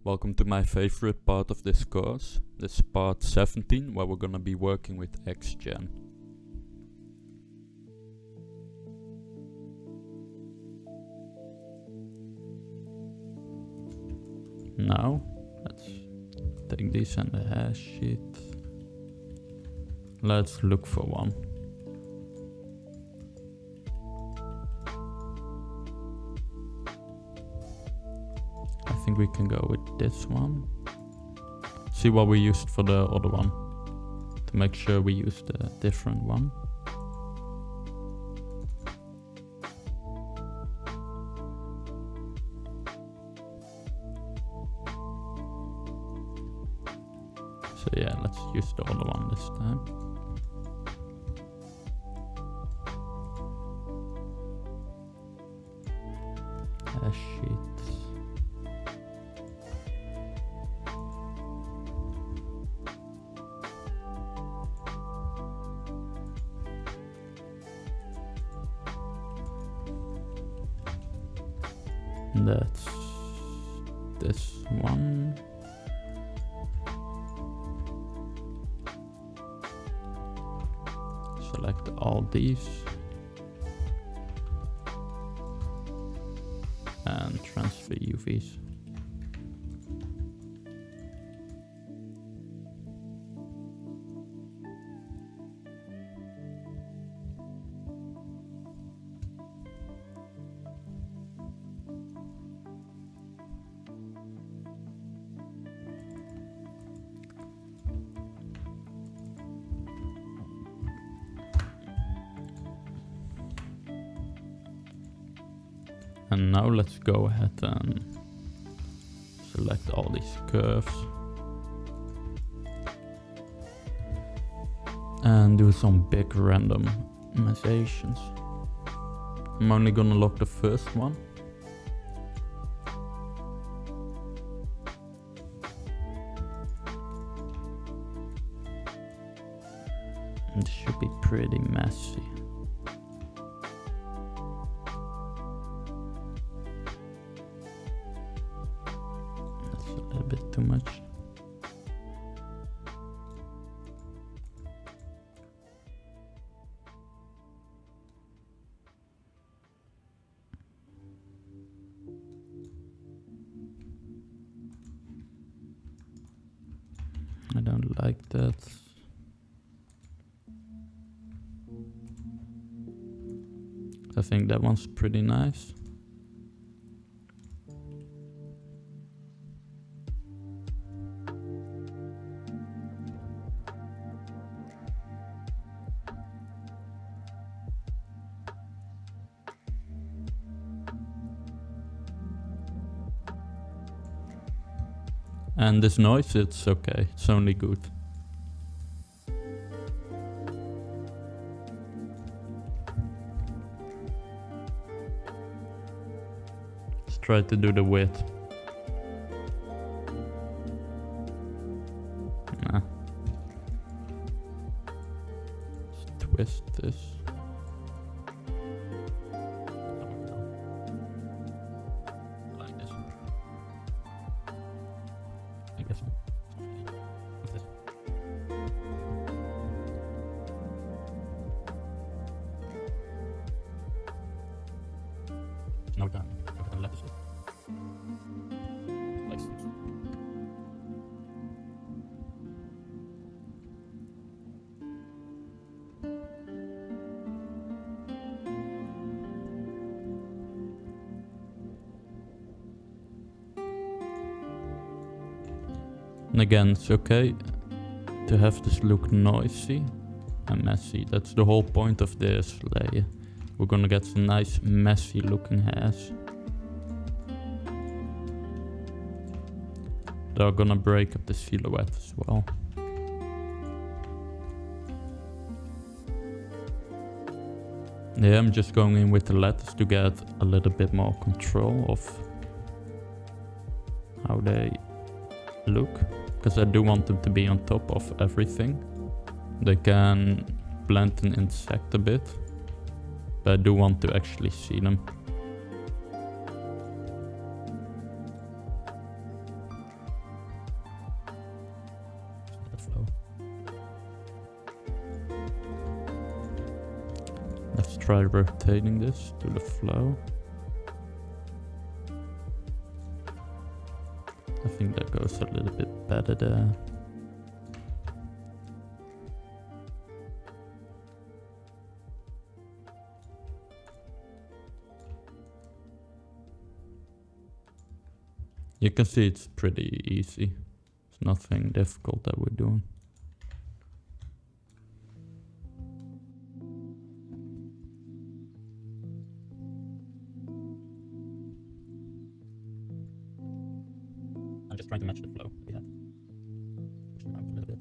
Welcome to my favorite part of this course. This is part 17, where we're gonna be working with XGEN. Now, let's take these and the hash sheet. Let's look for one. I think we can go with this one. See what we used for the other one, to make sure we used a different one. So yeah, let's use the other one this time. Hash sheets. That's this one. Select all these and transfer UVs. And now let's go ahead and select all these curves and do some big randomizations. I'm only gonna lock the first one. It should be pretty messy. A bit too much. I don't like that. I think that one's pretty nice. And this noise, it's okay, it's only good. Let's try to do the width. Nah. Let's twist this. Like this. I guess. What's this? Now we're done. We're gonna let this sit. Like this. And again, it's okay to have this look noisy and messy. That's the whole point of this layer. We're gonna get some nice messy looking hairs. They're gonna break up the silhouette as well. Yeah, I'm just going in with the letters to get a little bit more control of how they look, because I do want them to be on top of everything. They can blend and intersect a bit, but I do want to actually see them. flow. Let's try rotating this to the flow. I think that goes a little bit better there. You can see it's pretty easy. It's nothing difficult that we're doing. I'm just trying to match the flow we had. Push them out a little bit.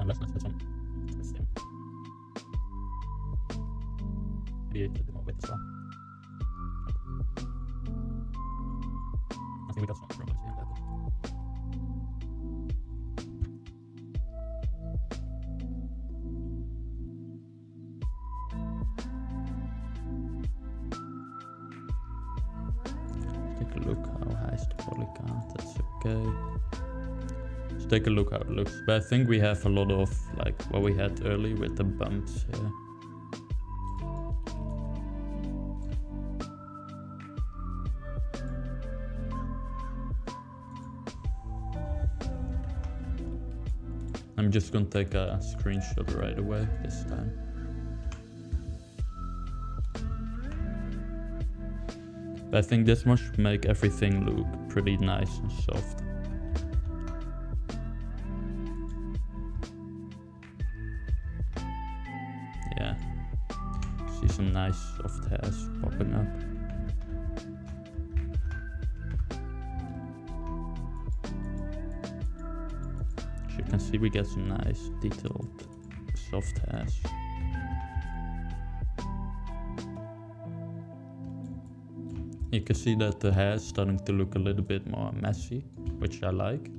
Let's let's do some twisting. Maybe a little bit more width as well. I think we got some problems here and there. Take a look how high is the polygon. That's okay. Let's take a look how it looks. But I think we have a lot of like what we had early with the bumps here. I'm just gonna take a screenshot right away this time. But I think this one should make everything look pretty nice and soft. Yeah, see some nice soft hairs popping up. As you can see, we get some nice detailed soft hairs. You can see that the hair is starting to look a little bit more messy, which I like,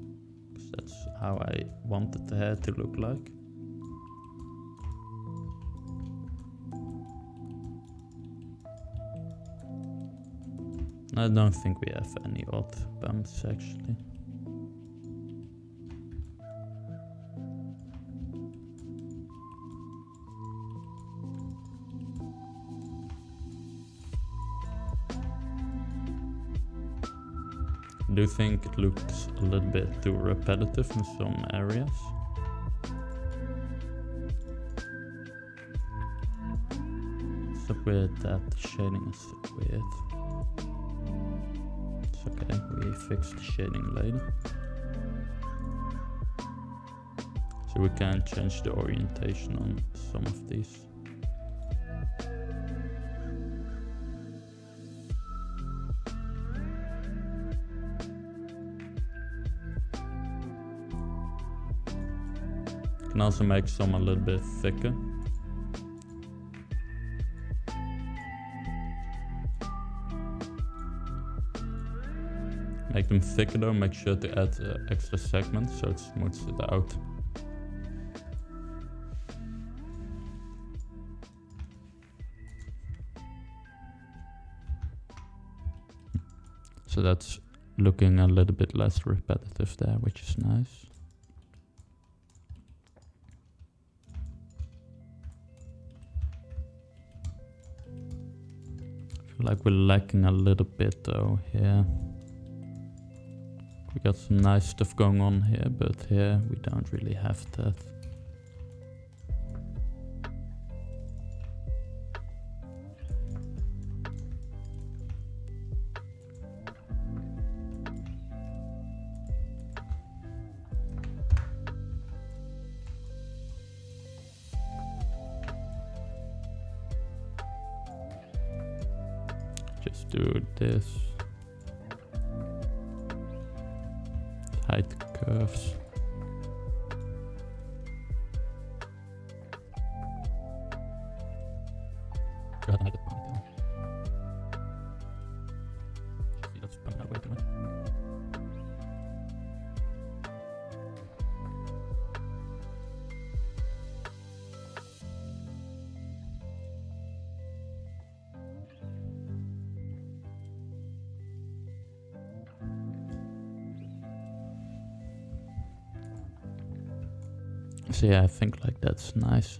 because that's how I wanted the hair to look like. I don't think we have any odd bumps actually. I do think it looks a little bit too repetitive in some areas. What's up with that? The shading is weird. It's okay, we fix the shading later. So we can change the orientation on some of these. Can also make some a little bit thicker. Make them thicker though, make sure to add extra segments so it smooths it out. So that's looking a little bit less repetitive there, which is nice. Like we're lacking a little bit though here. We got some nice stuff going on here, but here we don't really have that. Just do this. Hide the curves. Go ahead and hide the ponytail. See, that's coming out way too much. So yeah, I think like that's nice.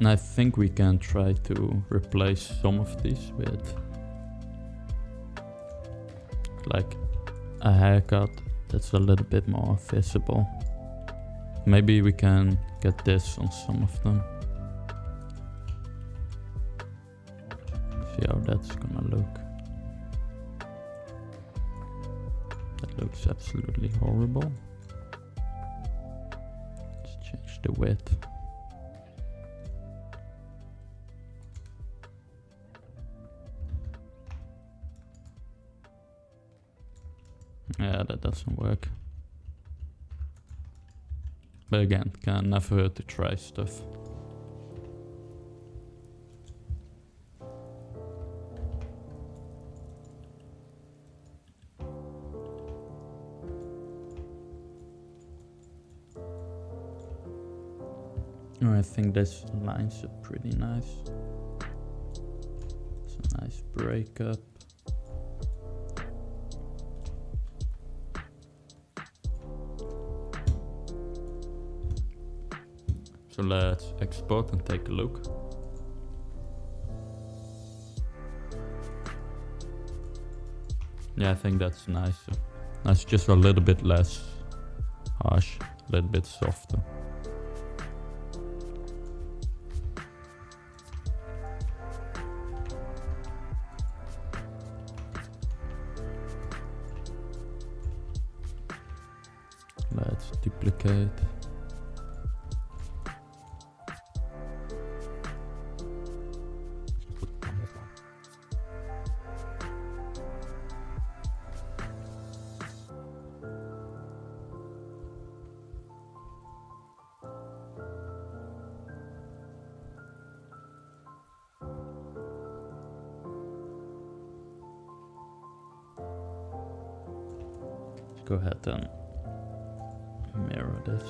And I think we can try to replace some of these with like a haircut that's a little bit more visible. Maybe we can get this on some of them. See how that's gonna look. That looks absolutely horrible. Let's change the width. Yeah, that doesn't work. But again, can never hurt to try stuff. Oh, I think this lines up pretty nice. It's a nice breakup. So let's export and take a look. Yeah, I think that's nice. That's just a little bit less harsh, a little bit softer. Let's duplicate. Go ahead and mirror this.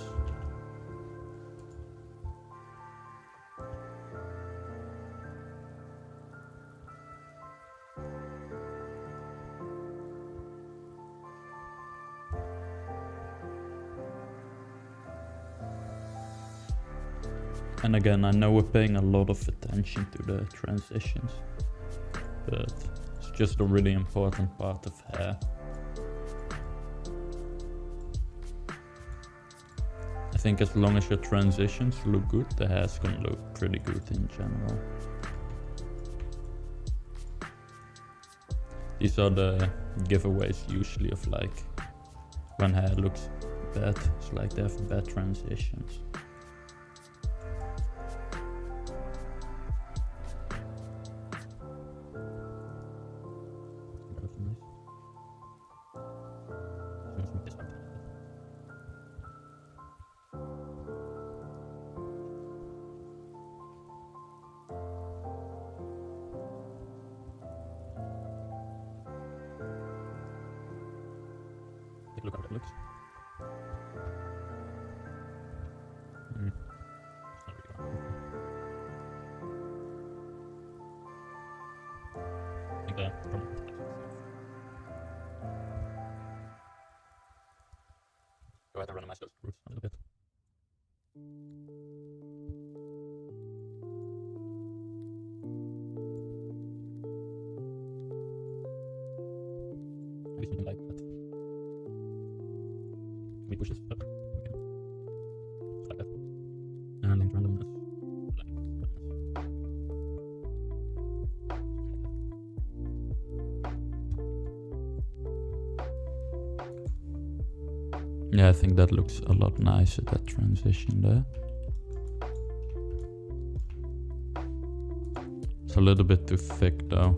And again, I know we're paying a lot of attention to the transitions, but it's just a really important part of hair. I think as long as your transitions look good, the hair's gonna look pretty good in general. These are the giveaways usually of like when hair looks bad, it's like they have bad transitions. Look how that looks. I think that probably go ahead and randomize those roots a little bit. Maybe something like that. We push this up. Okay. Just like that. And link randomness. Yeah, I think that looks a lot nicer, that transition there. It's a little bit too thick though.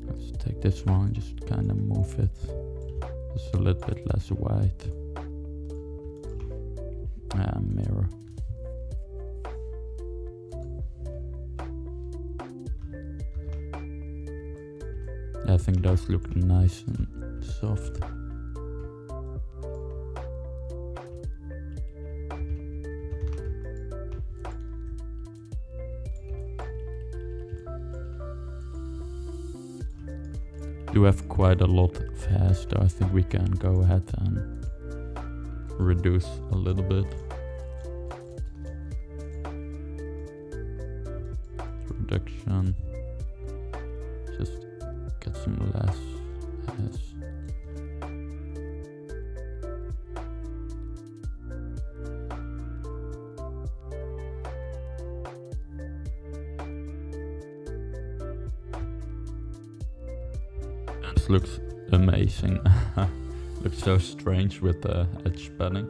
Let's take this one, just kind of move it. Just a little bit less white. And mirror. I think those look nice and soft. Do have quite a lot of hairs, though I think we can go ahead and reduce a little bit. Reduction. Just get some less hairs. This looks amazing. Looks so strange with the edge padding.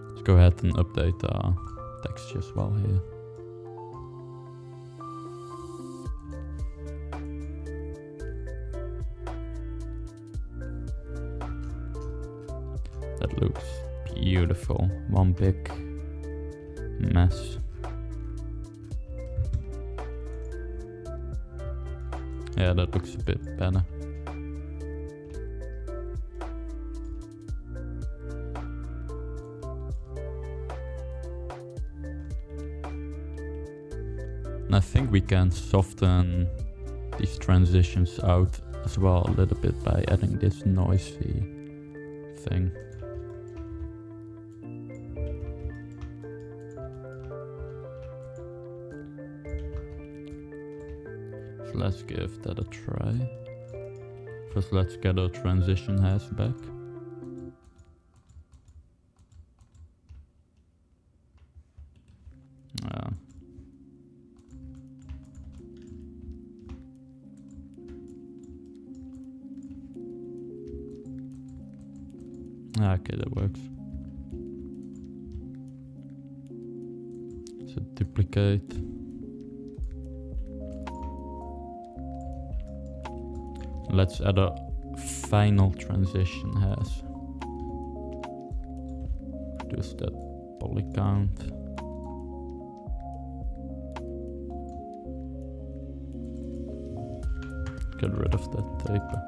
Let's go ahead and update the texture as well here. That looks beautiful. One big mess. Yeah, that looks a bit better. And I think we can soften these transitions out as well a little bit by adding this noisy thing. Let's give that a try. First, let's get our transition hairs back. Okay, that works. So duplicate. Let's add a final transition hairs. Reduce that poly count. Get rid of that taper.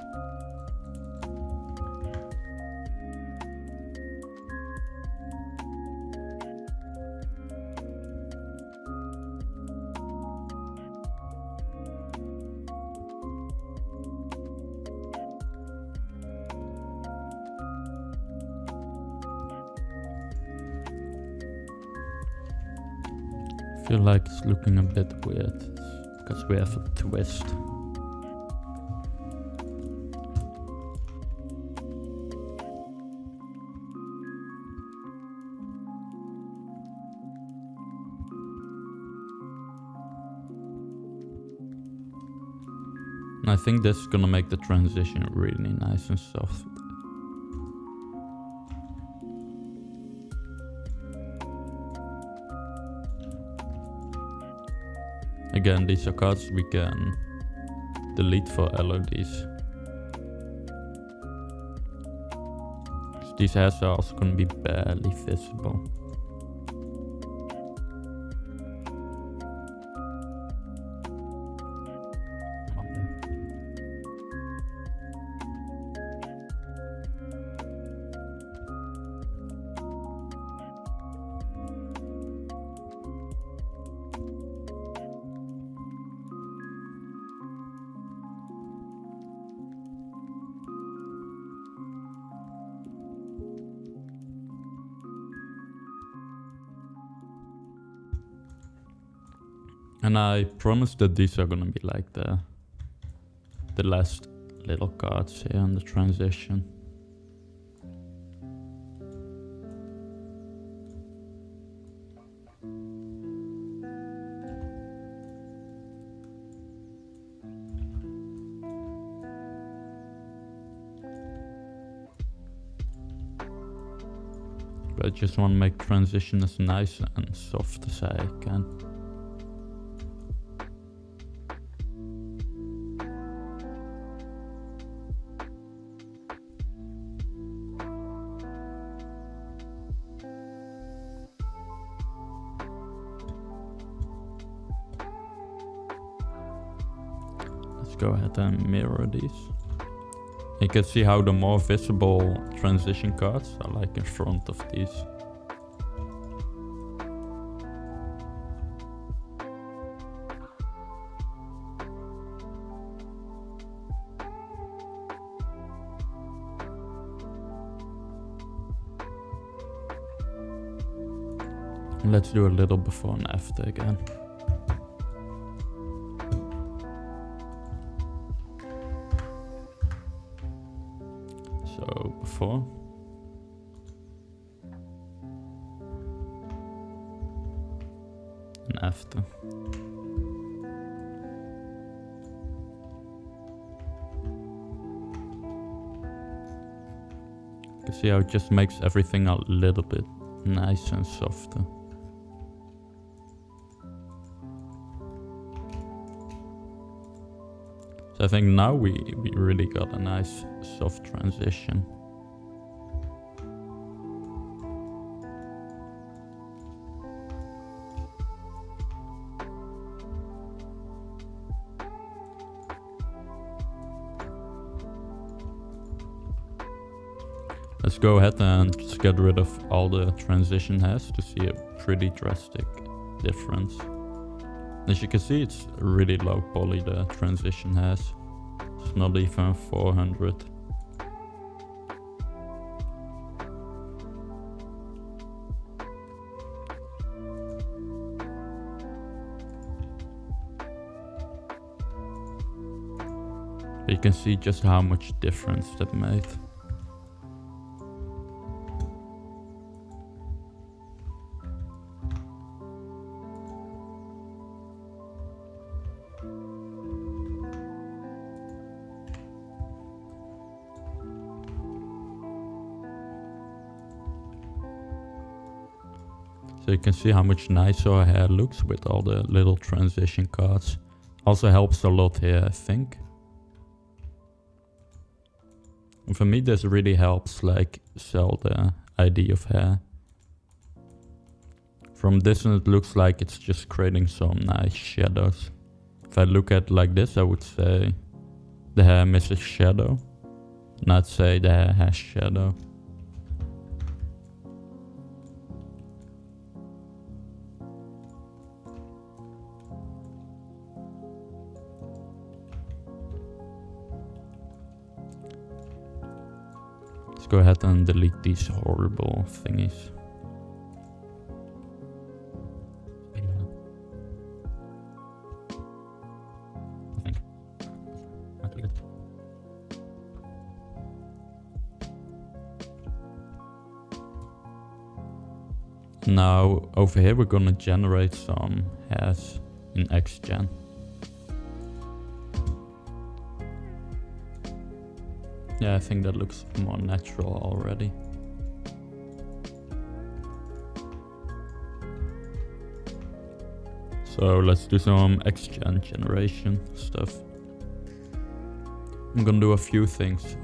I feel like it's looking a bit weird because we have a twist. And I think this is gonna make the transition really nice and soft. Again, these are cards we can delete for LODs. These hairs are also going to be barely visible. And I promise that these are gonna be like the last little cards here on the transition. But I just want to make transition as nice and soft as I can. go ahead and mirror these. You can see how the more visible transition cards are like in front of these. Let's do a little before and after again. So before. And after. You can see how it just makes everything a little bit nice and softer. So I think now we really got a nice soft transition. Let's go ahead and just get rid of all the transition hairs to see a pretty drastic difference. As you can see, it's really low poly, the transition has. It's not even 400. But you can see just how much difference that made. So you can see how much nicer our hair looks with all the little transition cards. Also helps a lot here, I think. And for me this really helps like sell the idea of hair. From distance it looks like it's just creating some nice shadows. If I look at it like this, I would say the hair misses shadow. Not say the hair has shadow. Let's go ahead and delete these horrible thingies. Now over here we're gonna generate some hairs in XGEN. Yeah, I think that looks more natural already. So let's do some XGEN generation stuff. I'm gonna do a few things.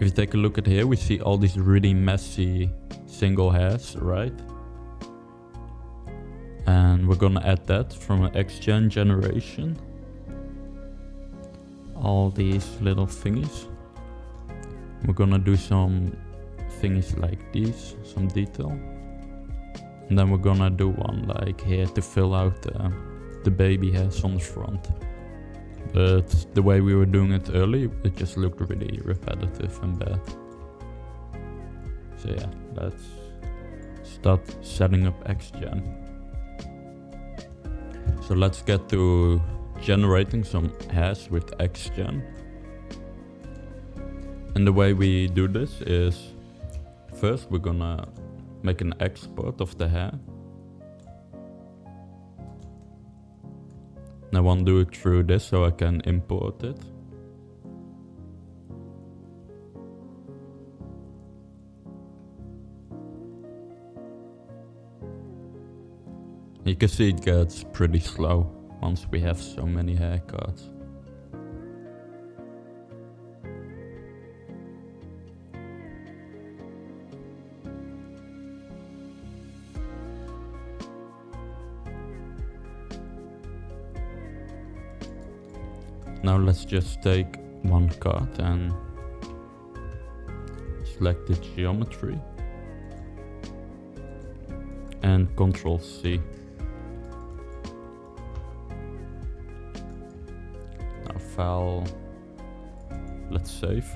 If you take a look at here, we see all these really messy single hairs, right? And we're gonna add that from an XGEN generation. All these little thingies. We're gonna do some thingies like these, some detail. And then we're gonna do one like here to fill out the baby hairs on the front. But the way we were doing it earlier, it just looked really repetitive and bad. So yeah, let's start setting up XGEN. So let's get to generating some hairs with XGEN. And the way we do this is, first we're gonna make an export of the hair. And I want to do it through this so I can import it. You can see it gets pretty slow once we have so many hair cards. Now let's just take one card and select the geometry and Ctrl C. Now file, let's save.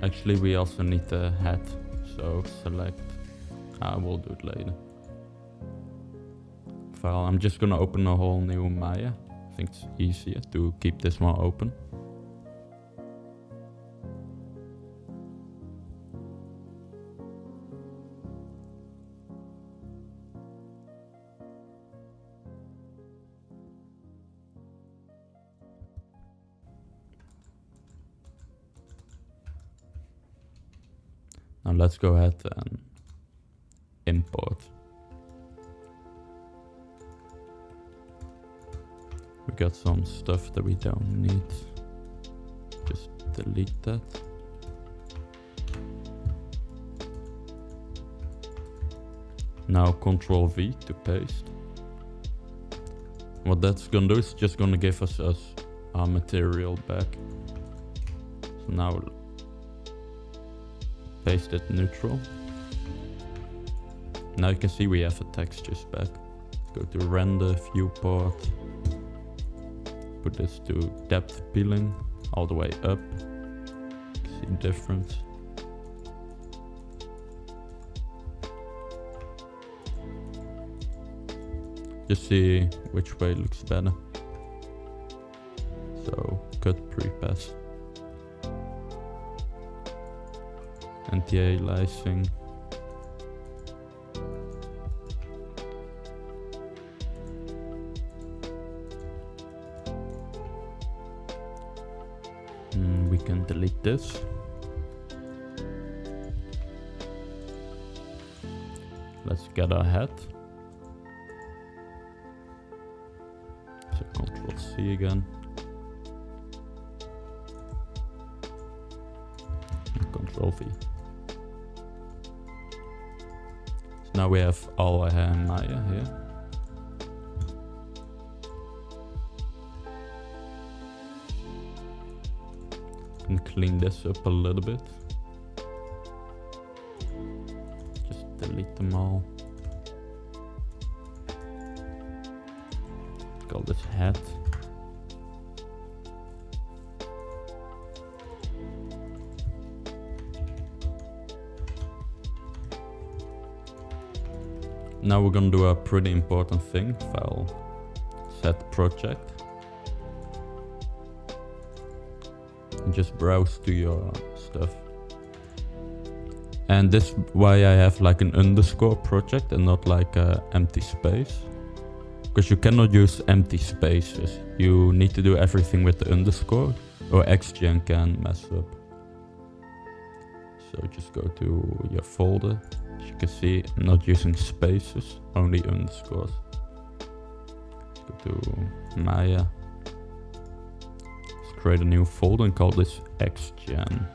Actually we also need the head, so select, I will do it later. File, I'm just gonna open a whole new Maya. I think it's easier to keep this one open. Now let's go ahead and import. We got some stuff that we don't need. Just delete that. Now Ctrl V to paste. What that's gonna do is just gonna give us our material back. So now paste it neutral. Now you can see we have the textures back. Go to render, viewport. Put this to depth peeling all the way up. See the difference. Just see which way looks better. So cut prepass. Anti-aliasing. We can delete this. Let's get our head. So Ctrl C again. And Ctrl V. So now we have our Maya here. And clean this up a little bit. Just delete them all. Call this head. Now we're gonna do a pretty important thing. File, set project. Just browse to your stuff. And this why I have like an underscore project and not like a empty space. Because you cannot use empty spaces. You need to do everything with the underscore or XGEN can mess up. So just go to your folder. As you can see, I'm not using spaces, only underscores. Go to Maya. Create a new folder and call this XGEN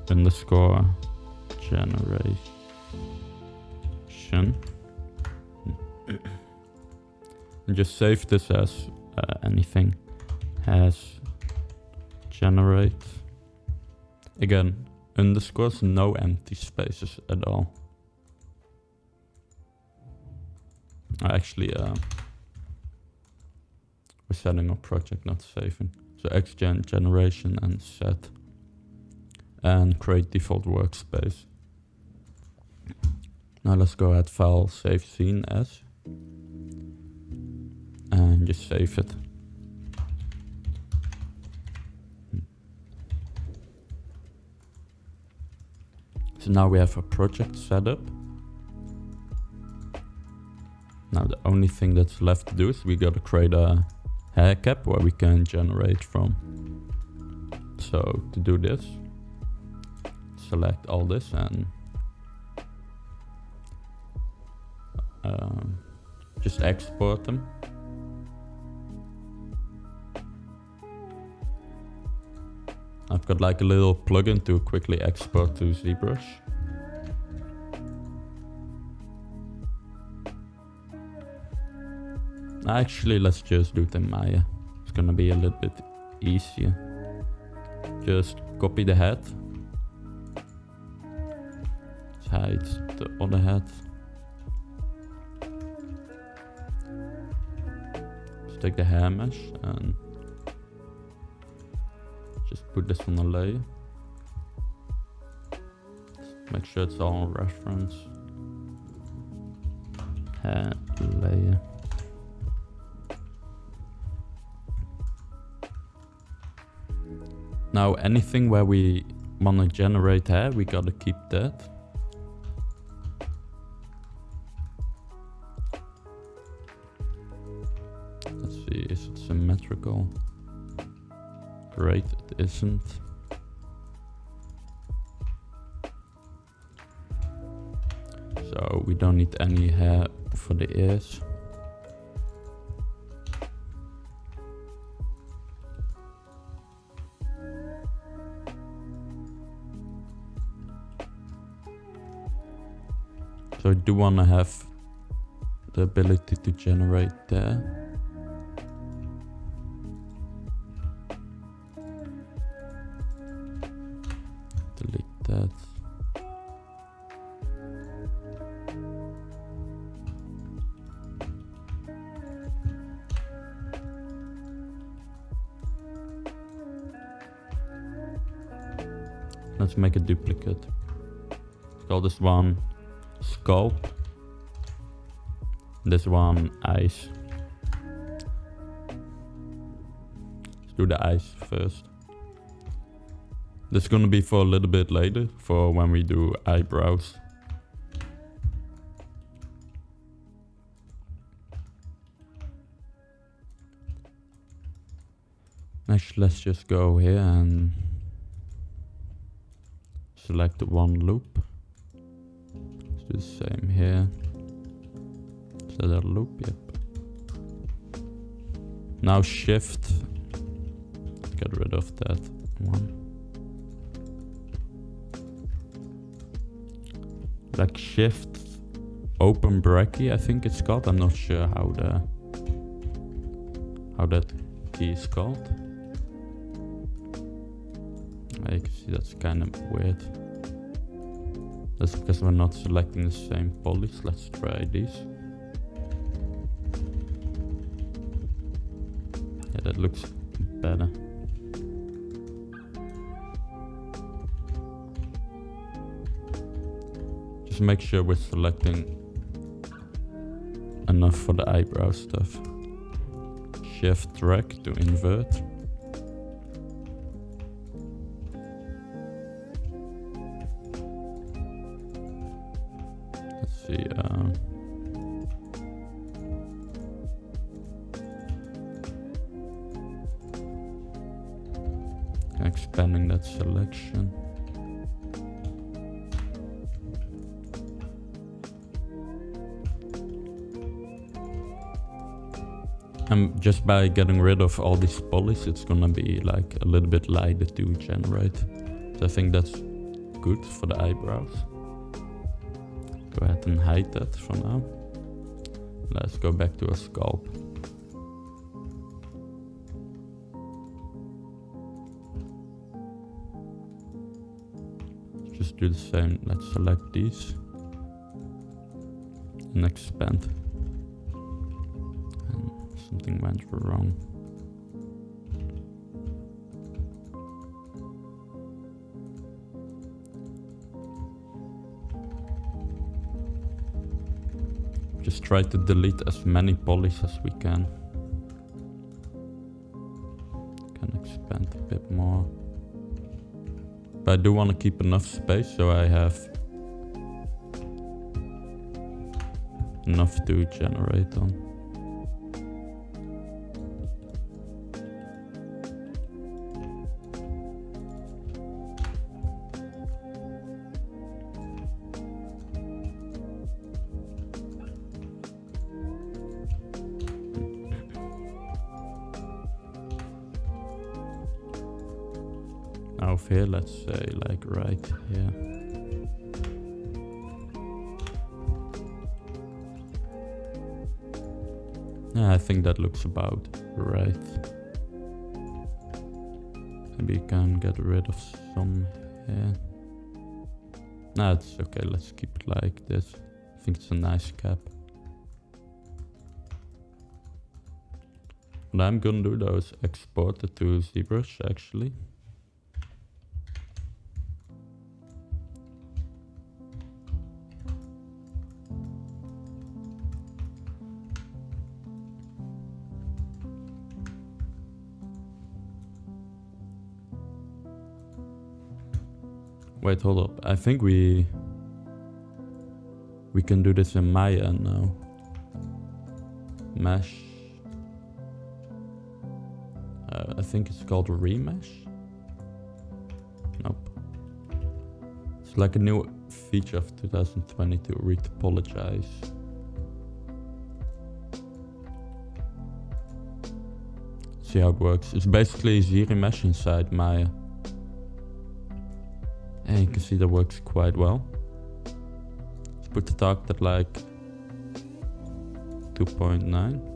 underscore generation. And just save this as anything has generate. Again, underscores, no empty spaces at all. Actually, we're setting up project, not saving. So XGEN generation and set. And create default workspace. Now let's go ahead, file, save scene as. And just save it. So now we have a project set up. Now the only thing that's left to do is we gotta create a hair cap where we can generate from. So to do this, select all this and just export them. I've got like a little plugin to quickly export to ZBrush. Actually, let's just do it in Maya. It's gonna be a little bit easier. Just copy the head. Let's hide the other head. Let's take the hair mesh and just put this on a layer. Make sure it's all reference. Head layer. Now anything where we wanna generate hair, we gotta keep that. Let's see, is it symmetrical? Great, it isn't. So we don't need any hair for the ears. So I do want to have the ability to generate there. Delete that. Let's make a duplicate. Let's call this one Scalp. This one eyes. Let's do the eyes first. This is gonna be for a little bit later, for when we do eyebrows. Actually, let's just go here and select the one loop. Let's do the same here. Is that a loop? Yep. Now shift. Get rid of that one. Like shift open bracket, I think it's called. I'm not sure how that key is called. You can see that's kind of weird. That's because we're not selecting the same polys. Let's try these. Yeah, that looks better. Just make sure we're selecting enough for the eyebrow stuff. Shift drag to invert. Let's see. Expanding that selection. And just by getting rid of all these polys, it's gonna be like a little bit lighter to generate. So I think that's good for the eyebrows. Go ahead and hide that for now. Let's go back to a scalp. Just do the same. Let's select these and expand. And something went wrong. Just try to delete as many polys as we can. Can expand a bit more. But I do want to keep enough space so I have enough to generate on. Now here, let's say like right here. Yeah, I think that looks about right. Maybe you can get rid of some here. Nah, it's okay, let's keep it like this. I think it's a nice cap. And I'm gonna do those exported to ZBrush actually. Wait, hold up. I think we can do this in Maya now. Mesh. I think it's called remesh. Nope. It's like a new feature of 2022, retopologize. See how it works. It's basically ZRemesh inside Maya. And you can see that works quite well. Let's put the target at like 2.9.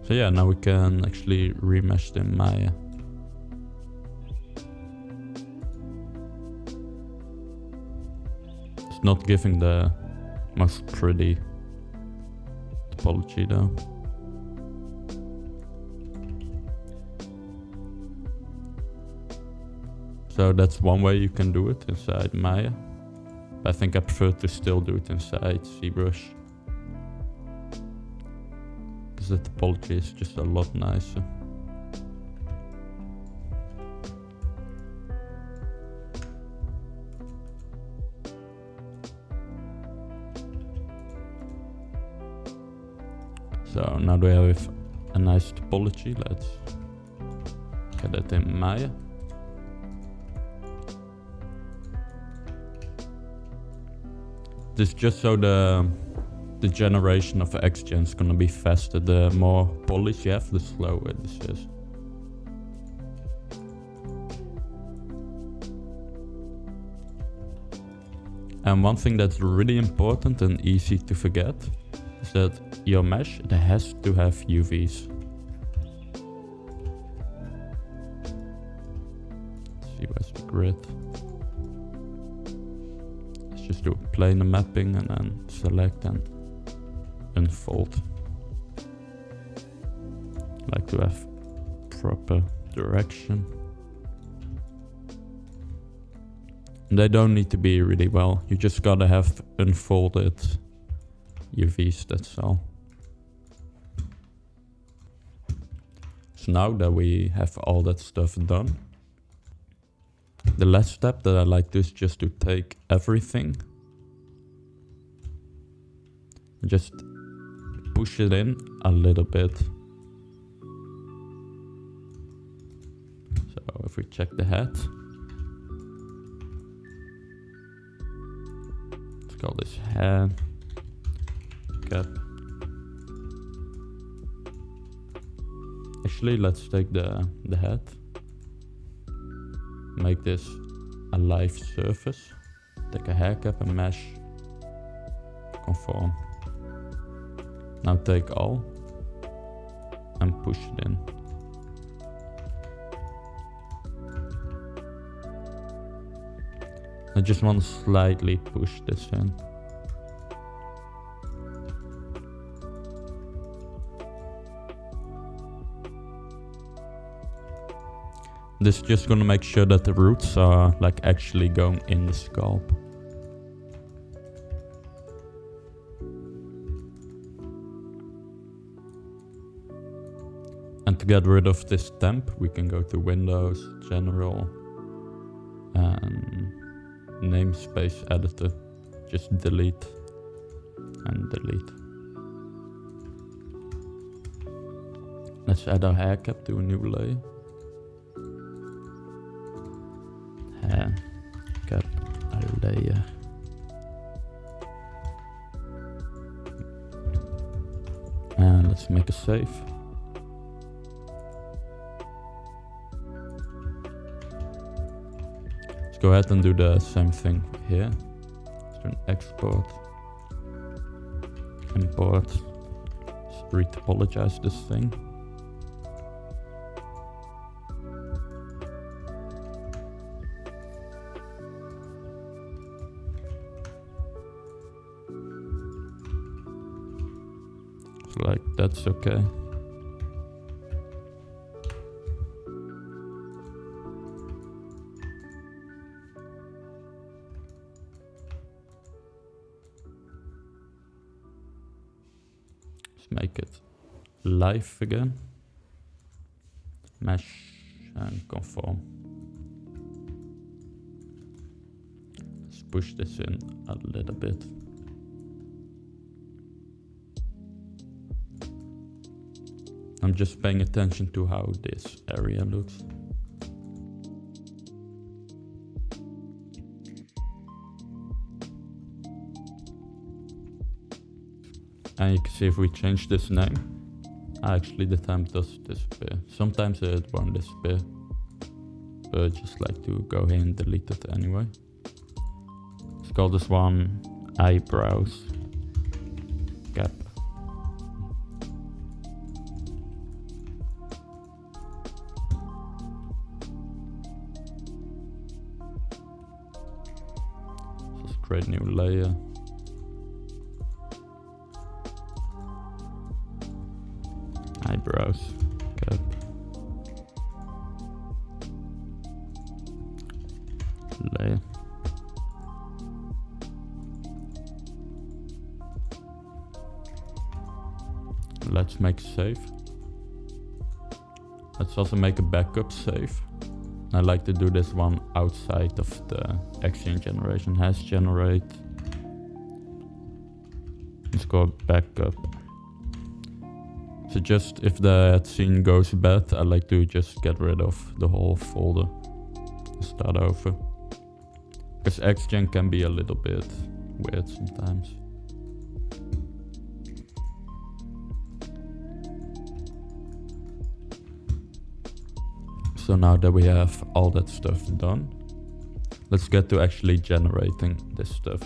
So yeah, now we can actually remesh the Maya. It's not giving the most pretty topology though. So that's one way you can do it inside Maya. But I think I prefer to still do it inside ZBrush. Because the topology is just a lot nicer. So now that we have a nice topology, let's get it in Maya. This is just so the generation of XGEN is gonna be faster. The more polish you have, the slower this is. And one thing that's really important and easy to forget is that your mesh, it has to have UVs. Let's see, where's the grid? Let's just do planar mapping and then select and unfold. Like to have proper direction. And they don't need to be really well. You just gotta have unfolded UVs, that's all. So now that we have all that stuff done, the last step that I like to is just to take everything, just push it in a little bit. So if we check the head, let's call this head cap. Actually, let's take the head, make this a live surface, take a hair cap and mesh, conform. Now take all and push it in. I just want to slightly push this in. This is just gonna make sure that the roots are like actually going in the scalp. And to get rid of this temp, we can go to Windows, General, and Namespace Editor. Just delete and delete. Let's add our hair cap to a new layer. Hair cap a layer. And let's make a save. Let's go ahead and do the same thing here. Let's do an export, import, just retopologize this thing. So like that's okay. Make it live again, mesh and conform. Let's push this in a little bit. I'm just paying attention to how this area looks. And you can see if we change this name, actually the temp does disappear. Sometimes it won't disappear, but I just like to go here and delete it anyway. Let's call this one eyebrows cap. Let's create a new layer. Eyebrows cap. Layer. Let's make save. Let's also make a backup save. I like to do this one outside of the XGEN generation. Has generate. Let's go backup. So just if the scene goes bad, I like to just get rid of the whole folder and start over. Because XGEN can be a little bit weird sometimes. So now that we have all that stuff done, let's get to actually generating this stuff.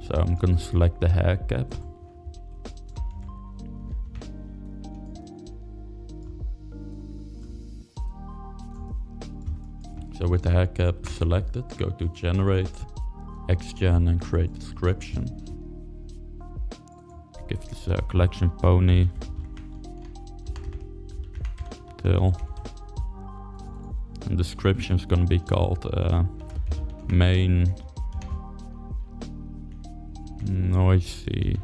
So I'm gonna select the hair cap. So with the hair cap selected, go to generate, XGEN and create description. Give this a collection pony, tail. And description is going to be called main noisy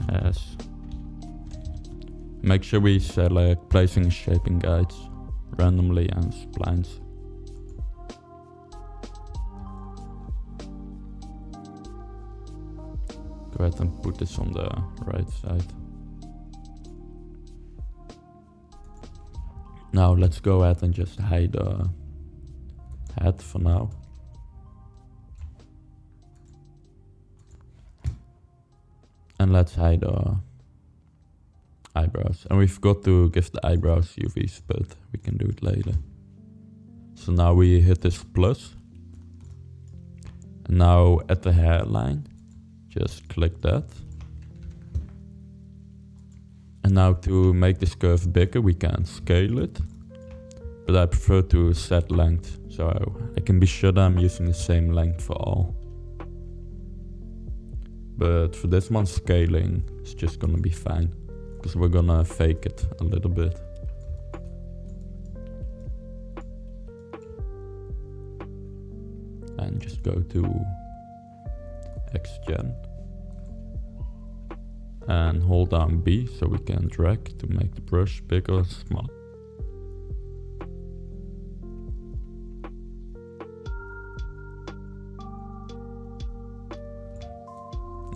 as. Make sure we select placing shaping guides randomly and splines. Go ahead and put this on the right side. Now let's go ahead and just hide the head for now. And let's hide our eyebrows. And we forgot to give the eyebrows UVs, but we can do it later. So now we hit this plus. And now at the hairline, just click that. And now to make this curve bigger, we can scale it. But I prefer to set length, so I can be sure that I'm using the same length for all. But for this one, scaling is just gonna be fine, because we're gonna fake it a little bit. And just go to XGEN. And hold down B so we can drag to make the brush bigger or smaller.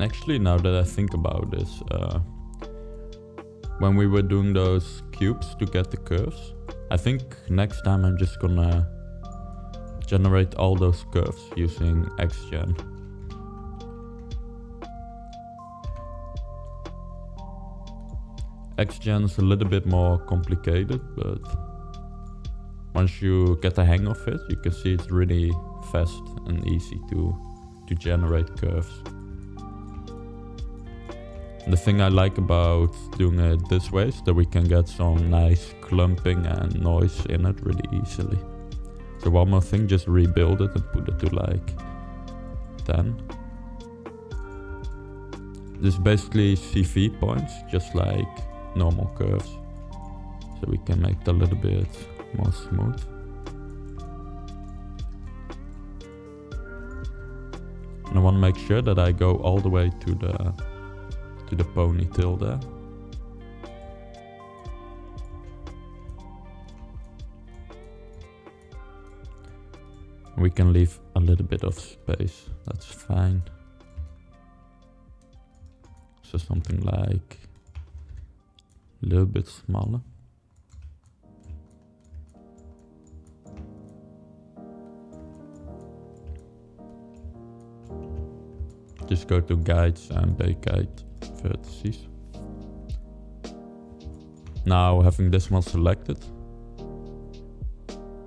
Actually, now that I think about this, when we were doing those cubes to get the curves, I think next time I'm just gonna generate all those curves using XGEN. XGEN is a little bit more complicated, but once you get the hang of it, you can see it's really fast and easy to generate curves. The thing I like about doing it this way is that we can get some nice clumping and noise in it really easily. So one more thing, just rebuild it and put it to like 10. This is basically CV points, just like normal curves. So we can make it a little bit more smooth. And I want to make sure that I go all the way to the ponytail there. We can leave a little bit of space, that's fine. So something like a little bit smaller. Just go to guides and bake guide vertices. Now having this one selected,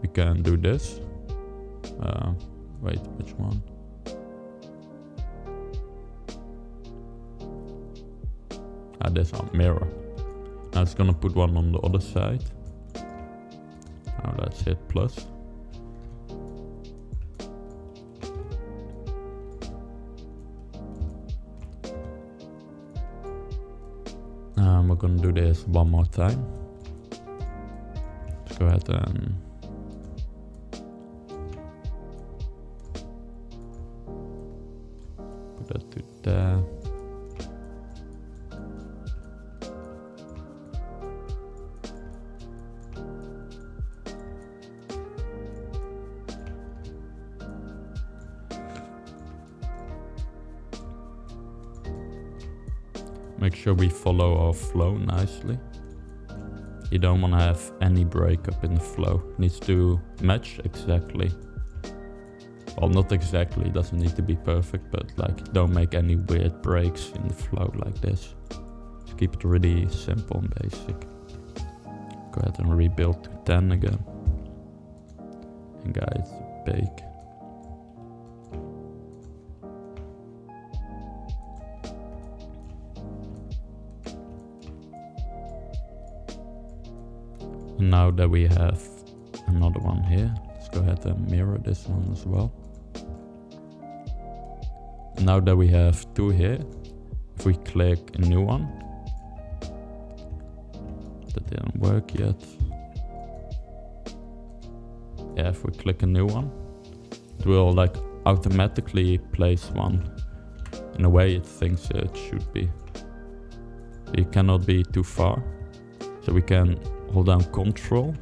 we can do this. Wait, which one? This one, mirror. Now it's gonna put one on the other side. Now let's hit plus. We're gonna do this one more time. Let's go ahead and put that to there. Make sure we follow our flow nicely. You don't want to have any breakup in the flow. It needs to match exactly. Well, not exactly, it doesn't need to be perfect, but like don't make any weird breaks in the flow like this. Just keep it really simple and basic. Go ahead and rebuild to 10 again. And guys, bake. Now that we have another one here, let's go ahead and mirror this one as well. Now that we have two here, if we click a new one, that didn't work yet. Yeah, if we click a new one, it will like automatically place one in a way it thinks it should be. It cannot be too far, so we can hold down Control,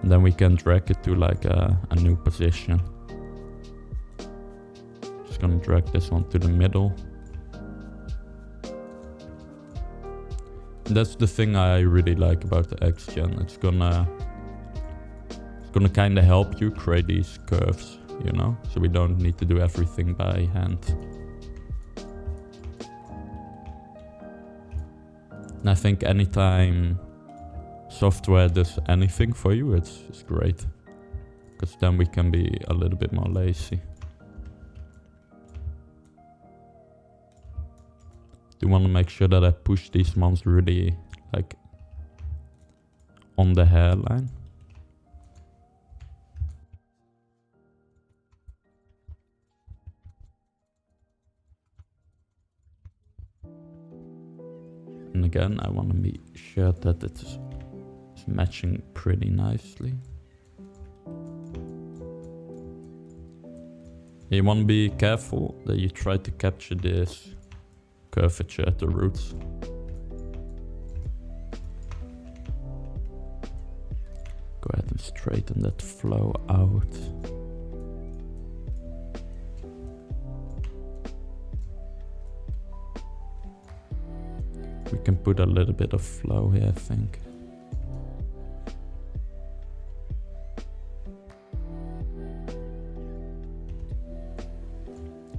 and then we can drag it to like a new position. Just gonna drag this one to the middle. And that's the thing I really like about the XGEN. It's gonna kind of help you create these curves, you know, so we don't need to do everything by hand. And I think anytime software does anything for you, it's great, because then we can be a little bit more lazy. Do want to make sure that I push these ones really like on the hairline. And again, I want to be sure that it's matching pretty nicely. You want to be careful that you try to capture this curvature at the roots. Go ahead and straighten that flow out. We can put a little bit of flow here, I think.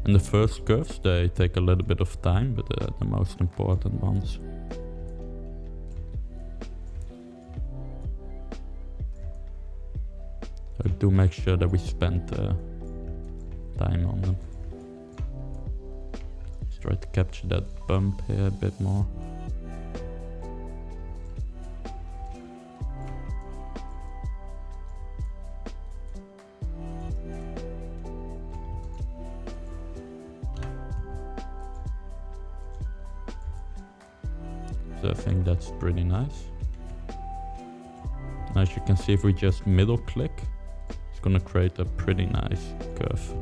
And the first curves, they take a little bit of time, but the most important ones. to make sure that we spend time on them. Let's try to capture that bump here a bit more. So I think that's pretty nice. As you can see, if we just middle click, it's gonna create a pretty nice curve.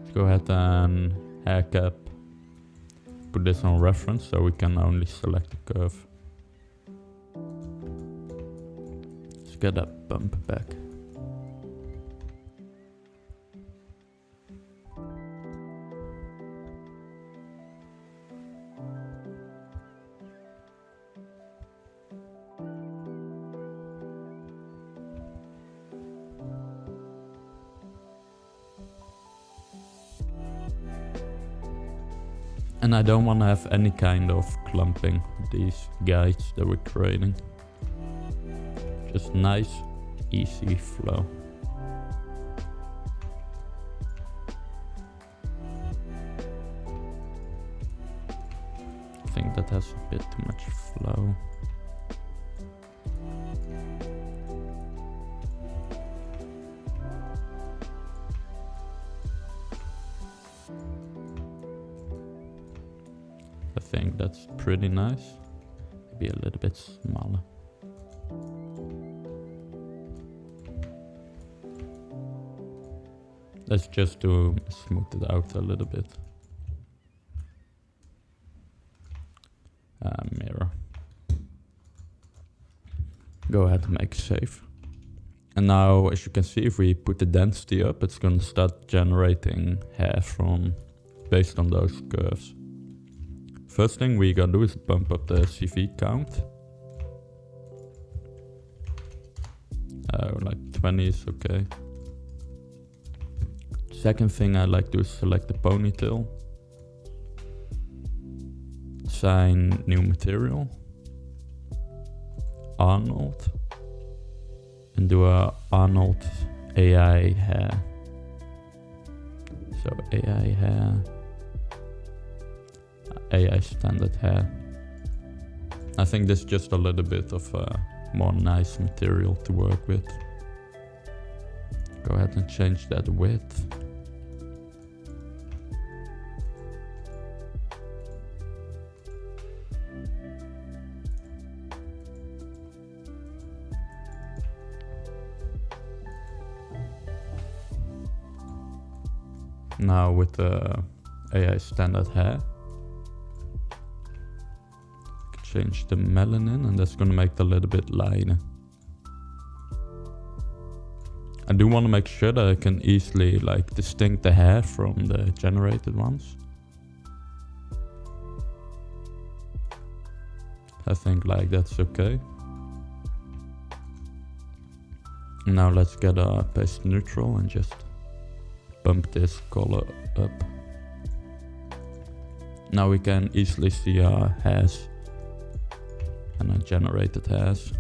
Let's go ahead and hair cap, put this on reference so we can only select the curve. Let's get that bump back. And I don't want to have any kind of clumping with these guides that we're creating. Just nice, easy flow. I think that has a bit too much flow. I think that's pretty nice. Maybe a little bit smaller. That's just to smooth it out a little bit. Mirror. Go ahead and make save. And now, as you can see, if we put the density up, it's gonna start generating hair from based on those curves. First thing we gotta do is bump up the CV count. Like 20 is okay. Second thing I like to do is select the ponytail. Assign new material. Arnold. And do a Arnold AI hair. So AI hair. AI standard hair. I think this is just a little bit of a more nice material to work with. Go ahead and change that width. Now with the AI standard hair, change the melanin, and that's gonna make it a little bit lighter. I do want to make sure that I can easily like distinct the hair from the generated ones. I think like that's okay. Now let's get a paste neutral and just bump this color up. Now we can easily see our hairs and our generated hairs.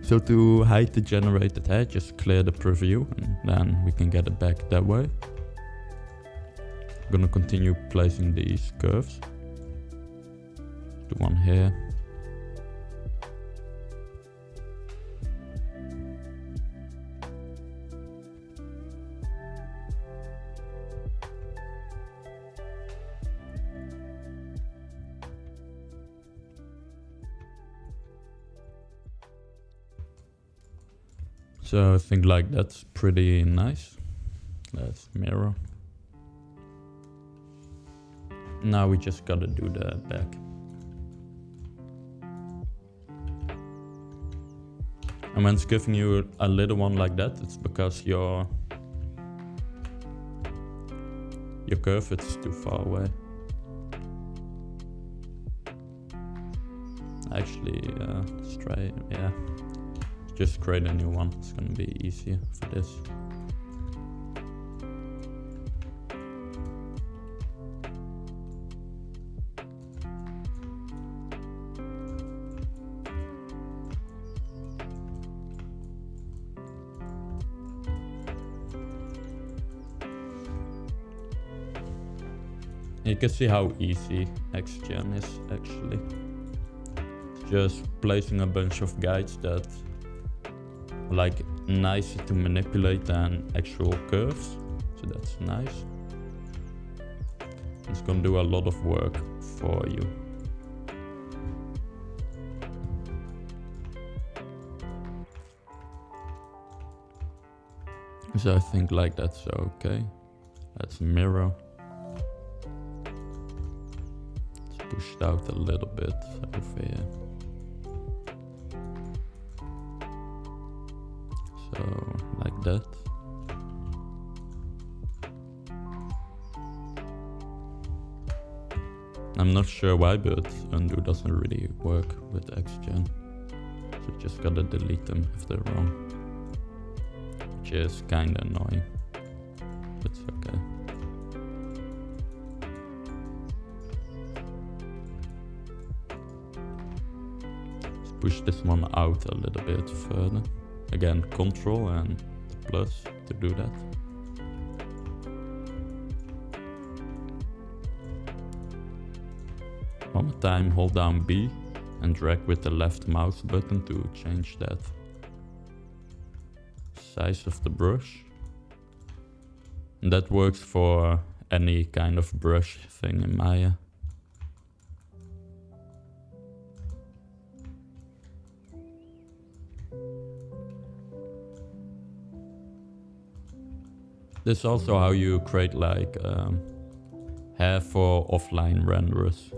So to hide the generated hair, just clear the preview and then we can get it back that way. I'm gonna continue placing these curves. Do one here. So I think like that's pretty nice. Let's mirror. Now we just gotta do the back. And when it's giving you a little one like that, it's because your curve is too far away. Actually, let's try, yeah. Just create a new one, it's gonna be easier for this. You can see how easy XGEN is actually. Just placing a bunch of guides that are like nicer to manipulate than actual curves. So that's nice. It's gonna do a lot of work for you. So I think like that's okay. Let's mirror. Let's push it out a little bit over here. So like that. I'm not sure why, but undo doesn't really work with XGEN. So just gotta delete them if they're wrong. Which is kinda annoying. But it's okay. Let's push this one out a little bit further. Again, Control and plus to do that. One more time, hold down B and drag with the left mouse button to change that size of the brush. And that works for any kind of brush thing in Maya. This is also how you create like hair for offline renderers.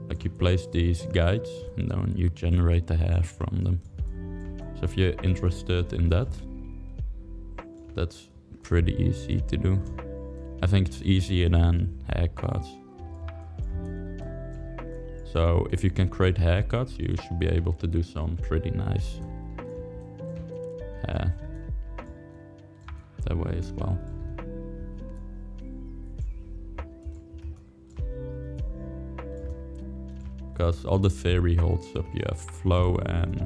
Like you place these guides and then you generate the hair from them. So if you're interested in that, that's pretty easy to do. I think it's easier than haircuts. So if you can create haircuts, you should be able to do some pretty nice hair that way as well. Because all the theory holds up. You have flow and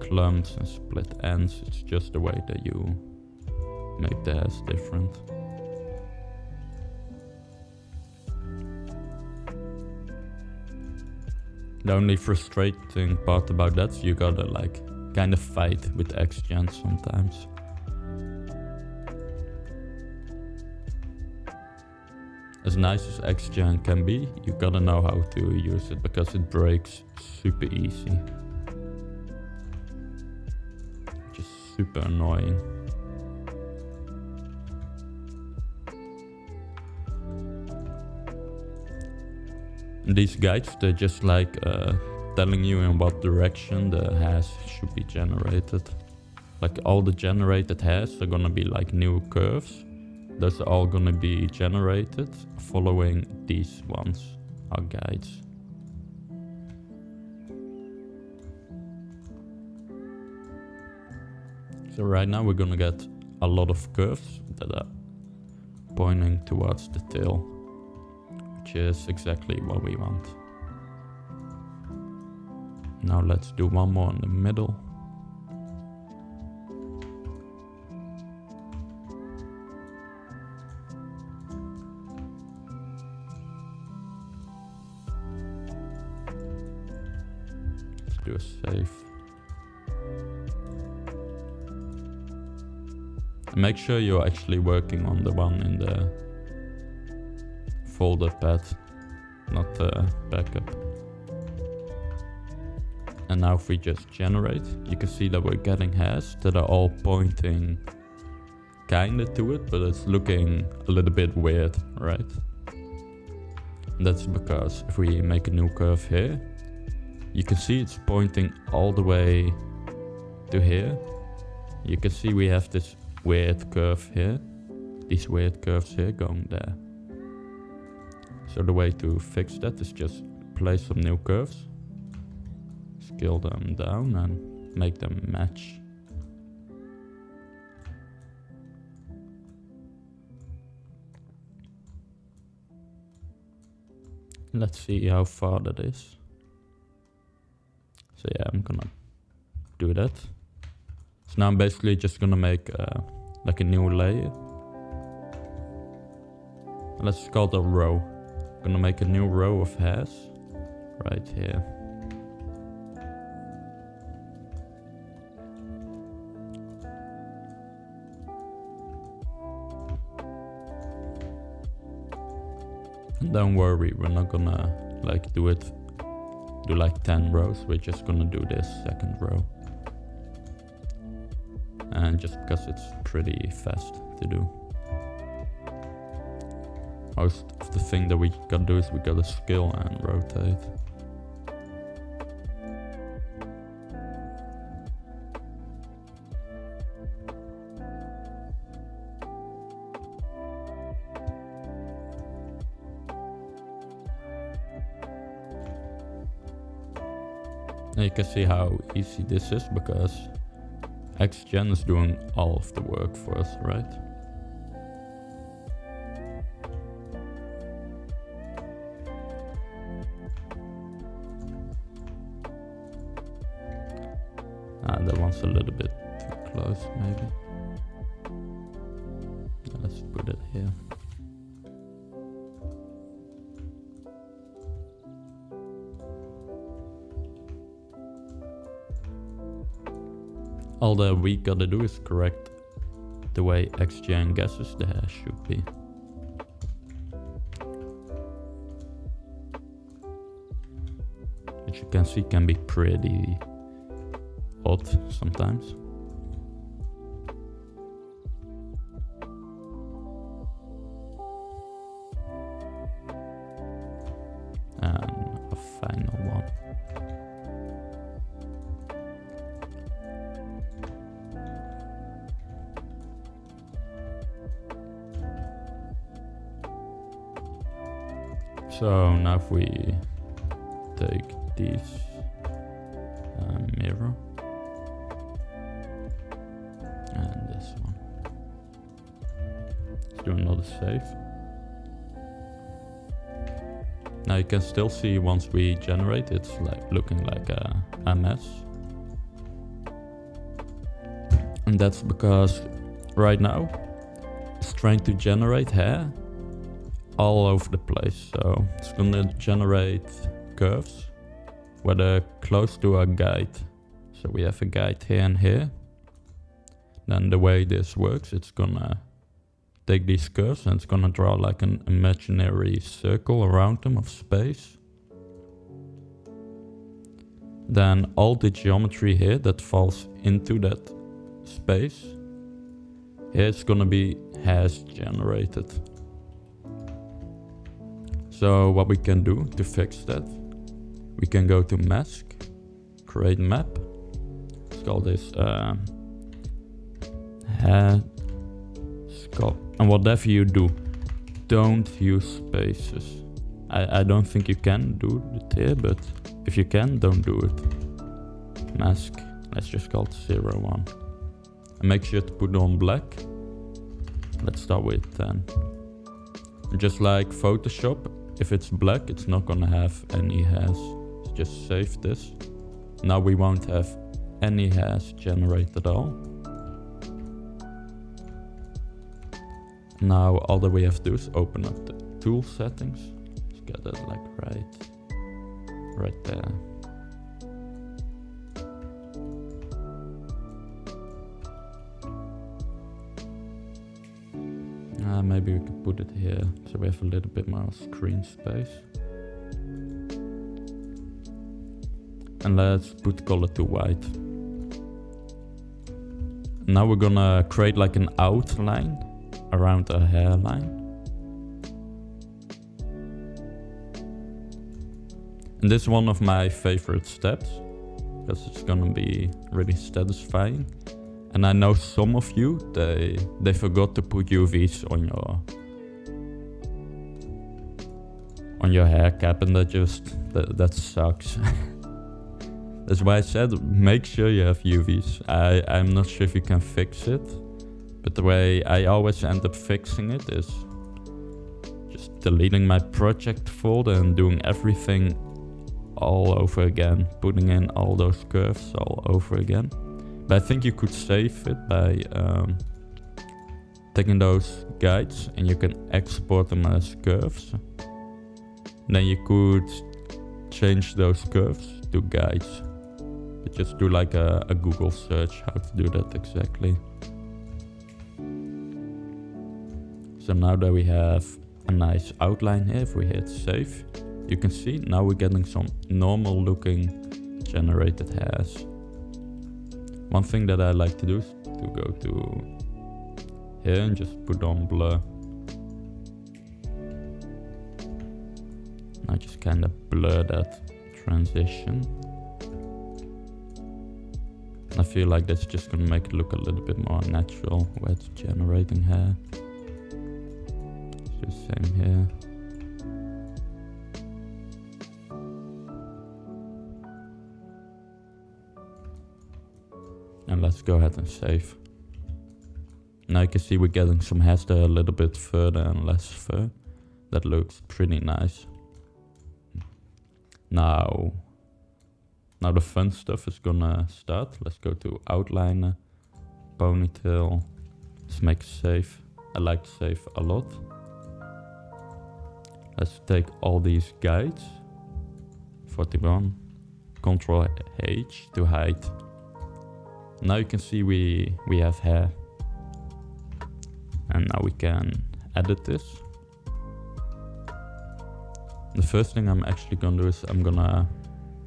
clumps and split ends. It's just the way that you make the hairs different. The only frustrating part about that is you gotta like kind of fight with XGEN sometimes. As nice as XGEN can be, you gotta know how to use it because it breaks super easy. Which is super annoying. And these guides, they're just like telling you in what direction the hairs should be generated. Like all the generated hairs are gonna be like new curves. Those are all gonna be generated following these ones, our guides. So right now we're gonna get a lot of curves that are pointing towards the tail, which is exactly what we want. Now let's do one more in the middle. Do a save. And make sure you're actually working on the one in the folder pad, not the backup. And now if we just generate, you can see that we're getting hairs that are all pointing kinda to it, but it's looking a little bit weird, right? And that's because if we make a new curve here, you can see it's pointing all the way to here. You can see we have this weird curve here, these weird curves here going there. So the way to fix that is just place some new curves, scale them down and make them match. Let's see how far that is. So yeah, I'm gonna do that. So now I'm basically just gonna make like a new layer. Let's call it a row. Gonna make a new row of hairs right here. And don't worry, we're not gonna like do like 10 rows, we're just gonna do this second row. And just because it's pretty fast to do. Most of the thing that we gotta do is we gotta scale and rotate. And you can see how easy this is because XGEN is doing all of the work for us, right? That one's a little bit too close, maybe. Let's put it here. All that we gotta do is correct the way XGEN guesses the hair should be. Which you can see can be pretty odd sometimes. And a final one. So now if we take these mirror and this one, let's do another save. Now you can still see once we generate, it's like looking like a mess. And that's because right now it's trying to generate hair all over the place. So it's gonna generate curves where they're close to our guide. So we have a guide here and here. Then the way this works, it's gonna take these curves and it's gonna draw like an imaginary circle around them of space. Then all the geometry here that falls into that space, here it's gonna be hairs generated. So what we can do to fix that, we can go to mask, create map. Let's call this hair skull. And whatever you do, don't use spaces. I don't think you can do it here, but if you can, don't do it. Mask, let's just call it 01. And make sure to put it on black. Let's start with 10. Just like Photoshop, if it's black, it's not gonna have any hairs. So just save this. Now we won't have any hairs generated at all. Now all that we have to do is open up the tool settings. Let's get that like right there. Maybe we could put it here so we have a little bit more screen space. And let's put color to white. Now we're gonna create like an outline around our hairline. And this is one of my favorite steps because it's gonna be really satisfying. And I know some of you, they forgot to put UVs on your hair cap, and that sucks. That's why I said make sure you have UVs. I'm not sure if you can fix it, but the way I always end up fixing it is just deleting my project folder and doing everything all over again, putting in all those curves all over again. But I think you could save it by taking those guides and you can export them as curves. Then you could change those curves to guides. But just do like a Google search how to do that exactly. So now that we have a nice outline here, if we hit save, you can see now we're getting some normal looking generated hairs. One thing that I like to do is to go to here and just put on blur. I just kind of blur that transition. I feel like that's just gonna make it look a little bit more natural where it's generating hair. Do the same here. And let's go ahead and save. Now you can see we're getting some hairs there a little bit further and less fur. That looks pretty nice. Now the fun stuff is gonna start. Let's go to outliner, ponytail. Let's make save. I like save a lot. Let's take all these guides. 41. Control H to hide. Now you can see we have hair. And now we can edit this. The first thing I'm actually gonna do is I'm gonna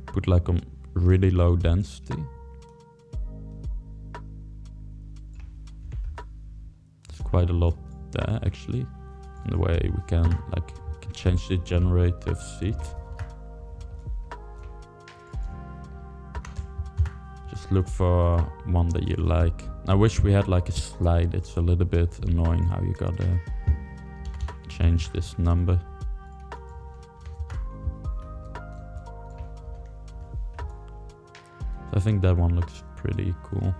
put like a really low density. It's quite a lot there actually. In the way we can change the generative seed. Just look for one that you like. I wish we had like a slide. It's a little bit annoying how you gotta change this number. I think that one looks pretty cool.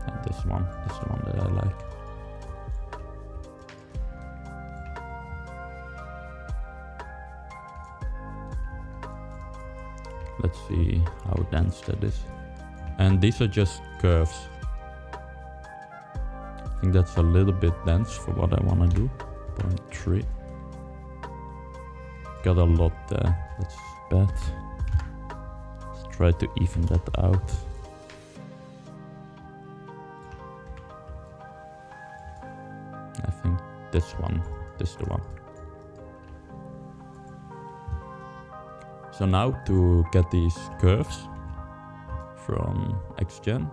And this one is the one that I like. Let's see how dense that is. And these are just curves. I think that's a little bit dense for what I want to do. 0.3. Got a lot there. That's bad. Let's try to even that out. I think this is the one. So now to get these curves from XGEN,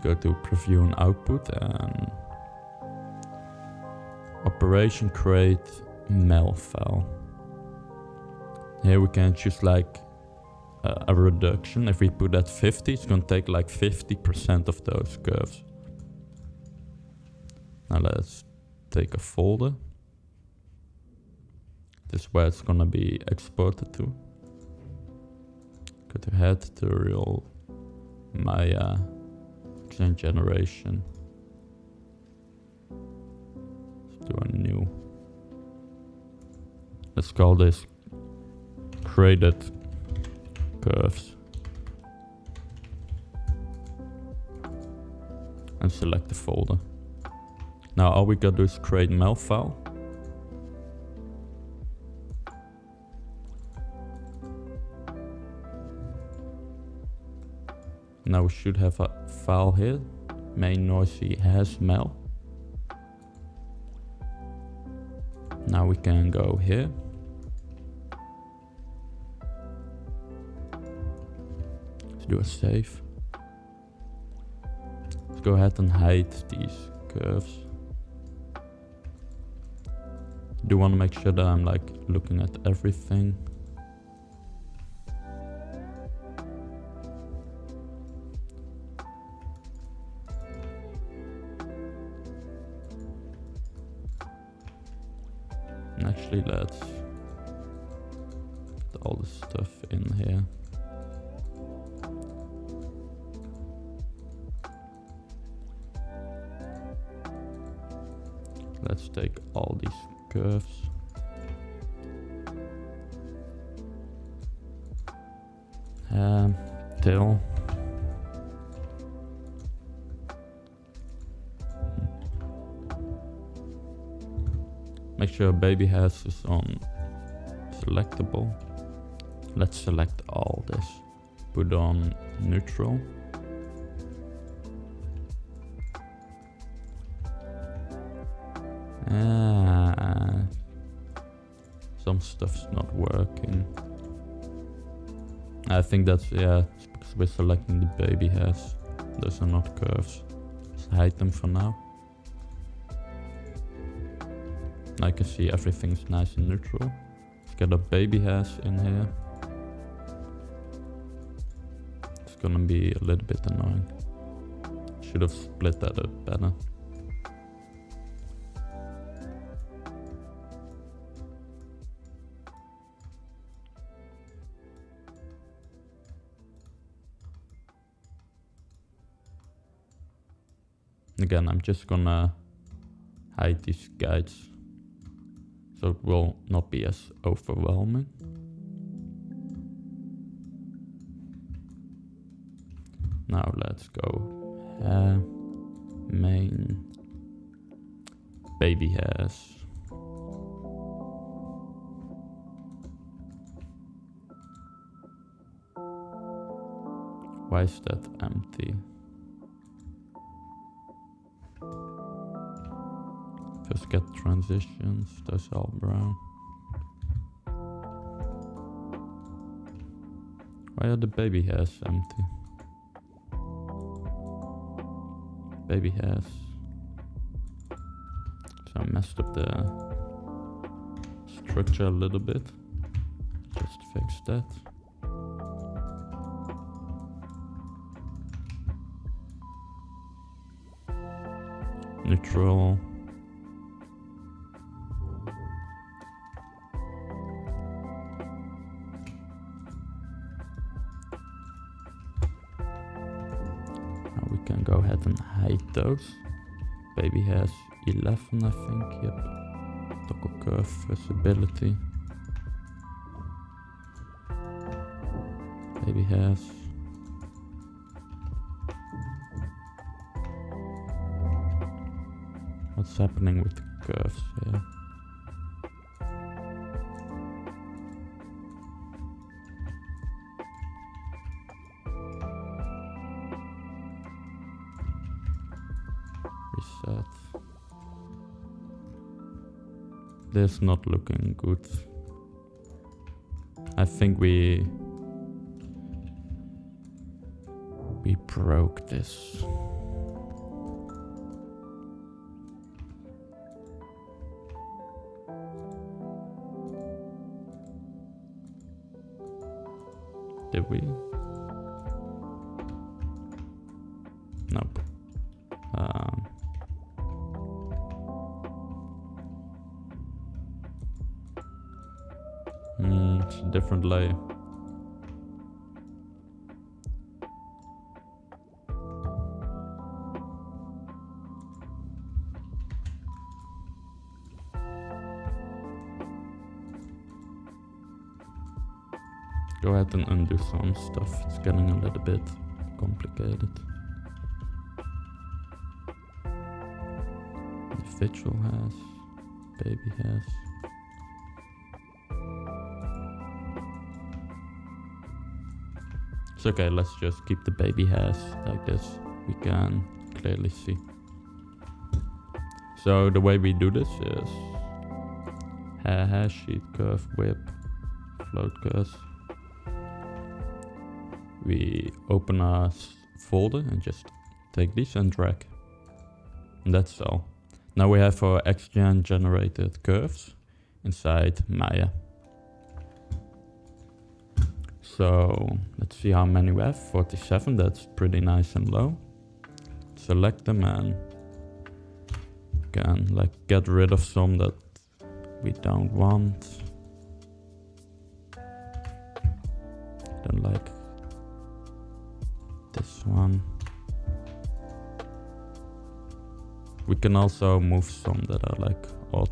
go to preview and output and operation create mel file. Here we can choose like a reduction. If we put at 50, it's gonna take like 50% of those curves. Now let's take a folder. This is where it's gonna be exported to. Go to head tutorial, Maya, XGEN generation. Let's do a new. Let's call this created curves. And select the folder. Now all we gotta do is create mel file. Now we should have a file here, main noisy has mel. Now we can go here. Let's do a save. Let's go ahead and hide these curves. Do want to make sure that I'm like looking at everything. Actually, let's put all the stuff in here. Let's take all these curves. Tail. Make sure baby hairs is on selectable. Let's select all this. Put on neutral. Some stuff's not working. I think that's, yeah, it's because we're selecting the baby hairs. Those are not curves. Let's hide them for now. I can see everything's nice and neutral. Let's get our baby hairs in here. It's gonna be a little bit annoying. Should have split that up better. Again, I'm just gonna hide these guides so it will not be as overwhelming. Now let's go main baby hairs. Why is that empty? Just get transitions, those all brown. Why are the baby hairs empty? Baby hairs. So I messed up the structure a little bit. Just fix that. Neutral. Can go ahead and hide those. Baby hairs 11, I think. Yep. Toggle curve visibility. Baby hairs. What's happening with the curves here? Reset. This is not looking good. I think we broke this. Did we? Nope. It's a different layer. Go ahead and undo some stuff. It's getting a little bit complicated. Individual hairs, baby hairs. It's okay, let's just keep the baby hairs like this. We can clearly see. So the way we do this is hair, sheet, curve, whip, float curves. We open our folder and just take these and drag. And that's all. Now we have our XGEN generated curves inside Maya. So let's see how many we have. 47, that's pretty nice and low. Select them and can like get rid of some that we don't want. Don't like this one. We can also move some that are like odd.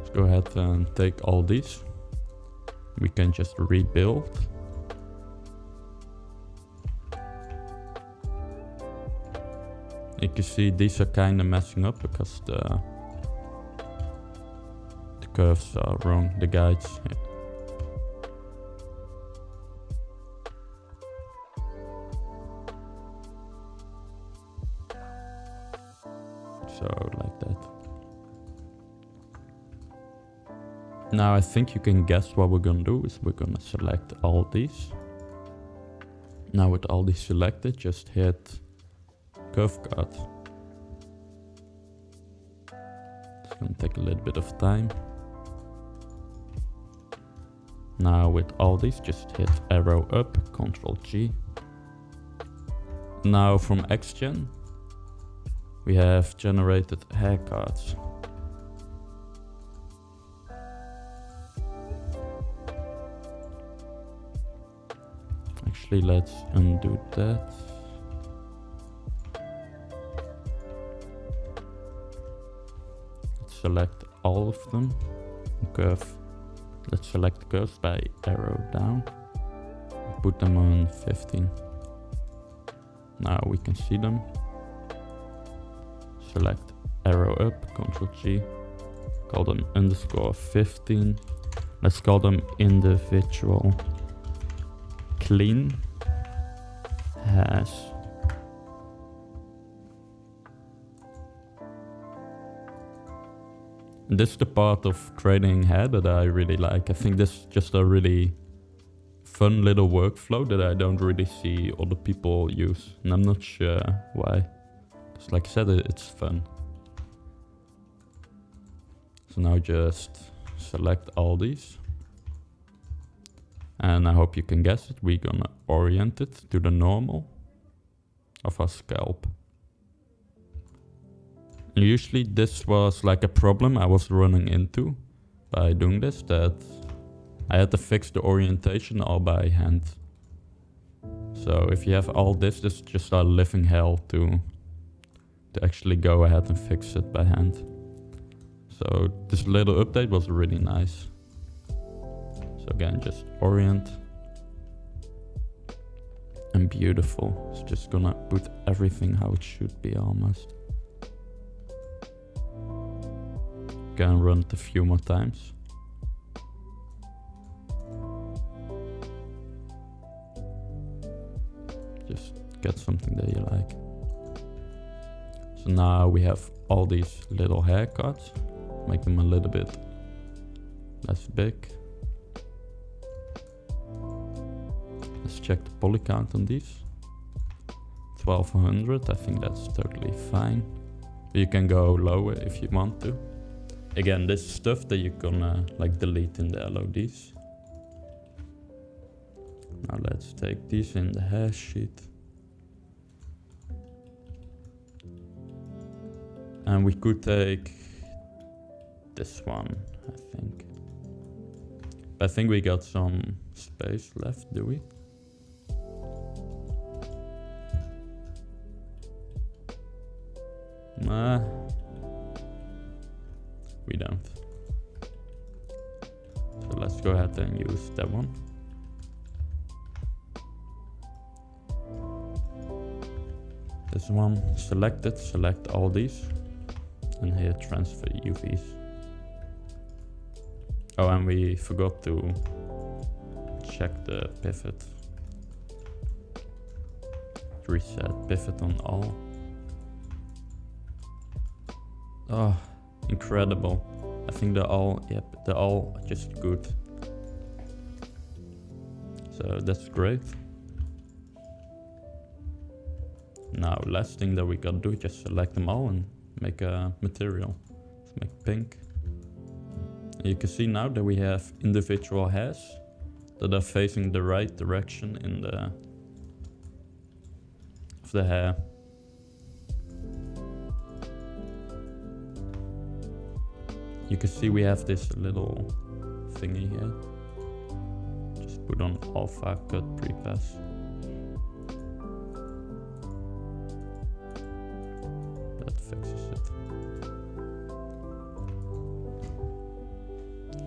Let's go ahead and take all these. We can just rebuild. You can see these are kind of messing up because the curves are wrong, the guides. Yeah. So like that. Now I think you can guess what we're gonna do is we're gonna select all these. Now with all these selected, just hit curve cut. It's gonna take a little bit of time. Now with all these, just hit arrow up, Ctrl G. Now from XGEN, we have generated haircuts. Actually, let's undo that. Let's select all of them. Curve. Let's select the curves by arrow down. Put them on 15. Now we can see them. Select arrow up, Ctrl G. Call them _15. Let's call them individual clean hash. And this is the part of creating hair that I really like. I think this is just a really fun little workflow that I don't really see other people use. And I'm not sure why. Because like I said, it's fun. So now just select all these. And I hope you can guess it. We're gonna orient it to the normal of our scalp. And usually this was like a problem I was running into by doing this, that I had to fix the orientation all by hand. So if you have all this is just a living hell to actually go ahead and fix it by hand. So this little update was really nice. So again, just orient. And beautiful. It's just gonna put everything how it should be almost. Can run it a few more times. Just get something that you like. So now we have all these little haircuts. Make them a little bit less big. Let's check the poly count on these. 1200, I think that's totally fine. You can go lower if you want to. Again, this is stuff that you're gonna like delete in the LODs. Now let's take these in the hair sheet. And we could take this one, I think. I think we got some space left, do we? Nah. We don't. So let's go ahead and use that one. This one selected, select all these. And here transfer UVs. Oh, and we forgot to check the pivot. Reset pivot on all. Oh. Incredible. I think they're all, yep, they're all just good. So that's great. Now, last thing that we gotta do is just select them all and make a material. Let's make pink. And you can see now that we have individual hairs that are facing the right direction in the hair. You can see we have this little thingy here. Just put on alpha cut prepass. That fixes it.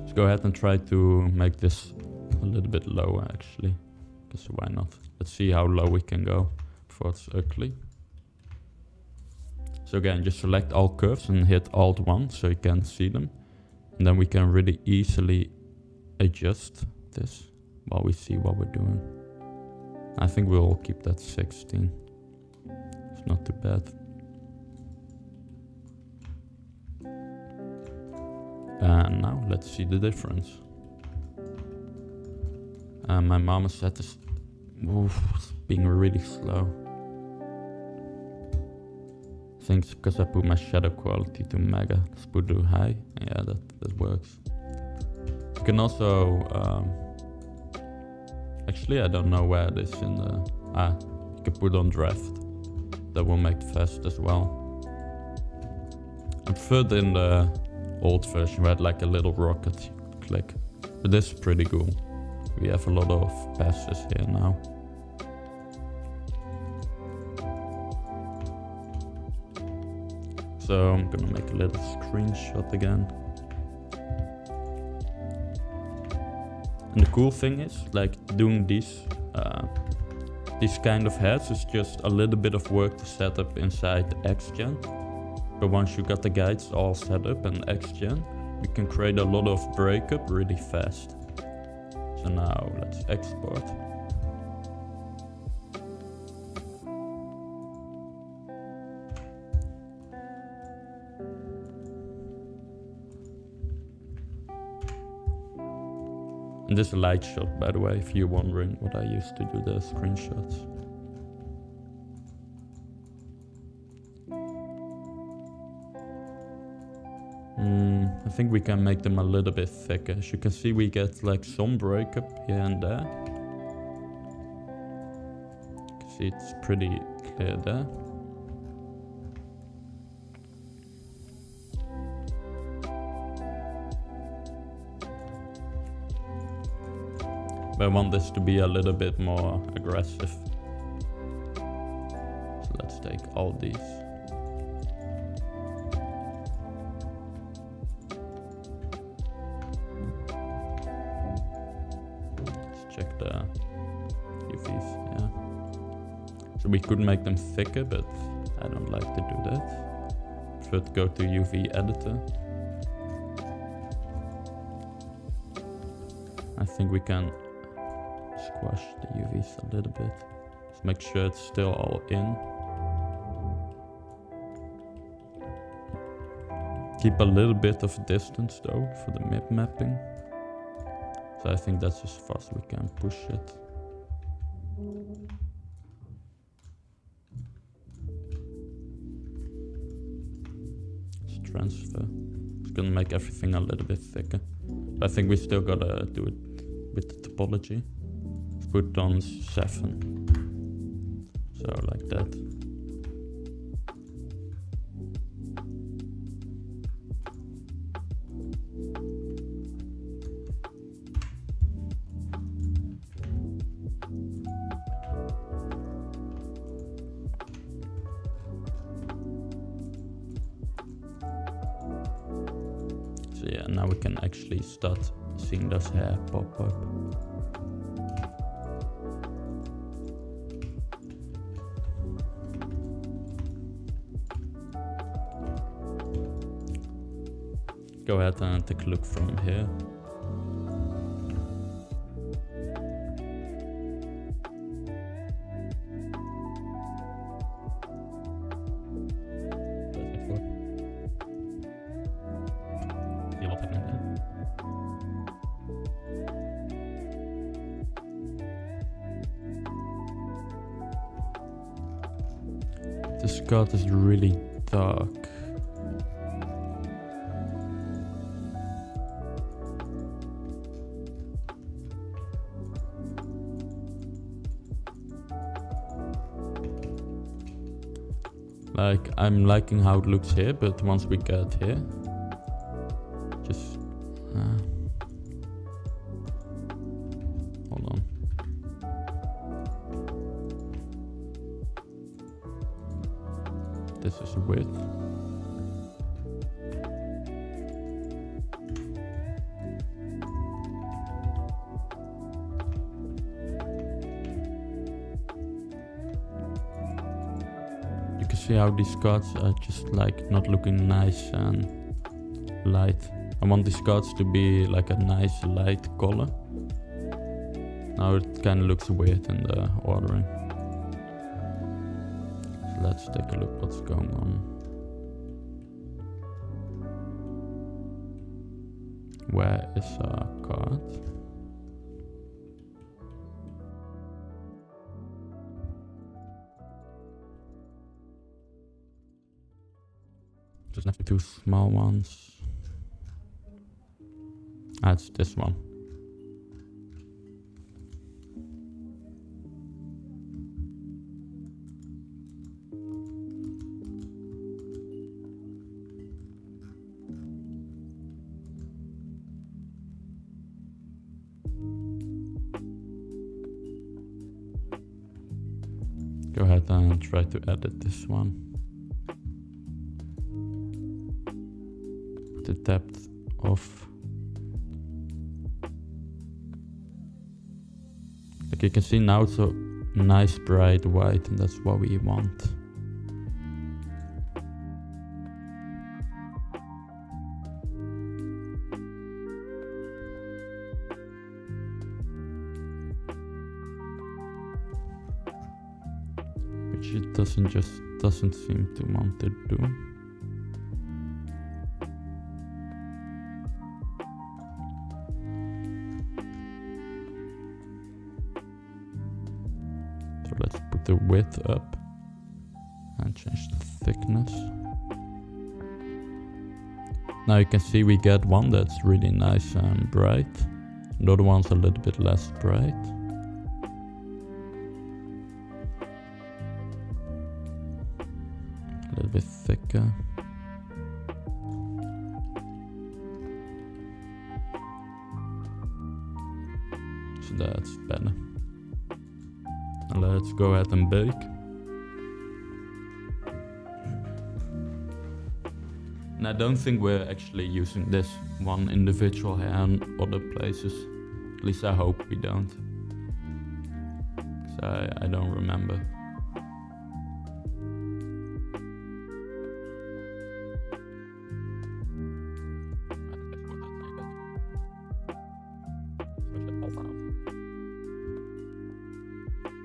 Let's go ahead and try to make this a little bit lower actually, because why not? Let's see how low we can go before it's ugly. So again, just select all curves and hit Alt 1 so you can see them. And then we can really easily adjust this while we see what we're doing. I think we'll keep that 16. It's not too bad. And now let's see the difference. My marmoset is being really slow. I think it's because I put my shadow quality to mega. Let's put it to high. Yeah, that works. You can also actually, I don't know where it is in the you can put on draft. That will make it fast as well. I preferred in the old version where it had like a little rocket you could click, but this is pretty cool. We have a lot of passes here now. So I'm gonna make a little screenshot again. And the cool thing is, like, doing these kind of heads is just a little bit of work to set up inside XGEN. But once you got the guides all set up in XGEN, we can create a lot of breakup really fast. So now let's export. And this is a light shot, by the way, if you're wondering what I used to do the screenshots. I think we can make them a little bit thicker. As you can see, we get like some breakup here and there. You can see it's pretty clear there. But I want this to be a little bit more aggressive. So let's take all these. Check the UVs, yeah. So we could make them thicker, but I don't like to do that. Prefer to go to UV editor. I think we can squash the UVs a little bit. Just make sure it's still all in. Keep a little bit of distance though for the mip mapping. So I think that's as far as we can push it. Let's transfer. It's gonna make everything a little bit thicker. But I think we still gotta do it with the topology. Let's put it on 7. So like that. So yeah, now we can actually start seeing those hair pop up. Go ahead and take a look from here. This card is really dark. Like, I'm liking how it looks here, but once we get here, just hold on. This is width. see how these cards are just like not looking nice and light. I want these cards to be like a nice light color. Now it kind of looks weird in the ordering. So let's take a look what's going on. Where is our card? Just have two small ones. That's this one. Go ahead and try to edit this one. The depth of, like you can see now it's a nice bright white, and that's what we want. Which it doesn't seem to want to do. So let's put the width up and change the thickness. Now you can see we get one that's really nice and bright. The other one's a little bit less bright. A little bit thicker. So that's better. Now let's go ahead and bake. And I don't think we're actually using this one individual hair in other places. At least I hope we don't. So I don't remember.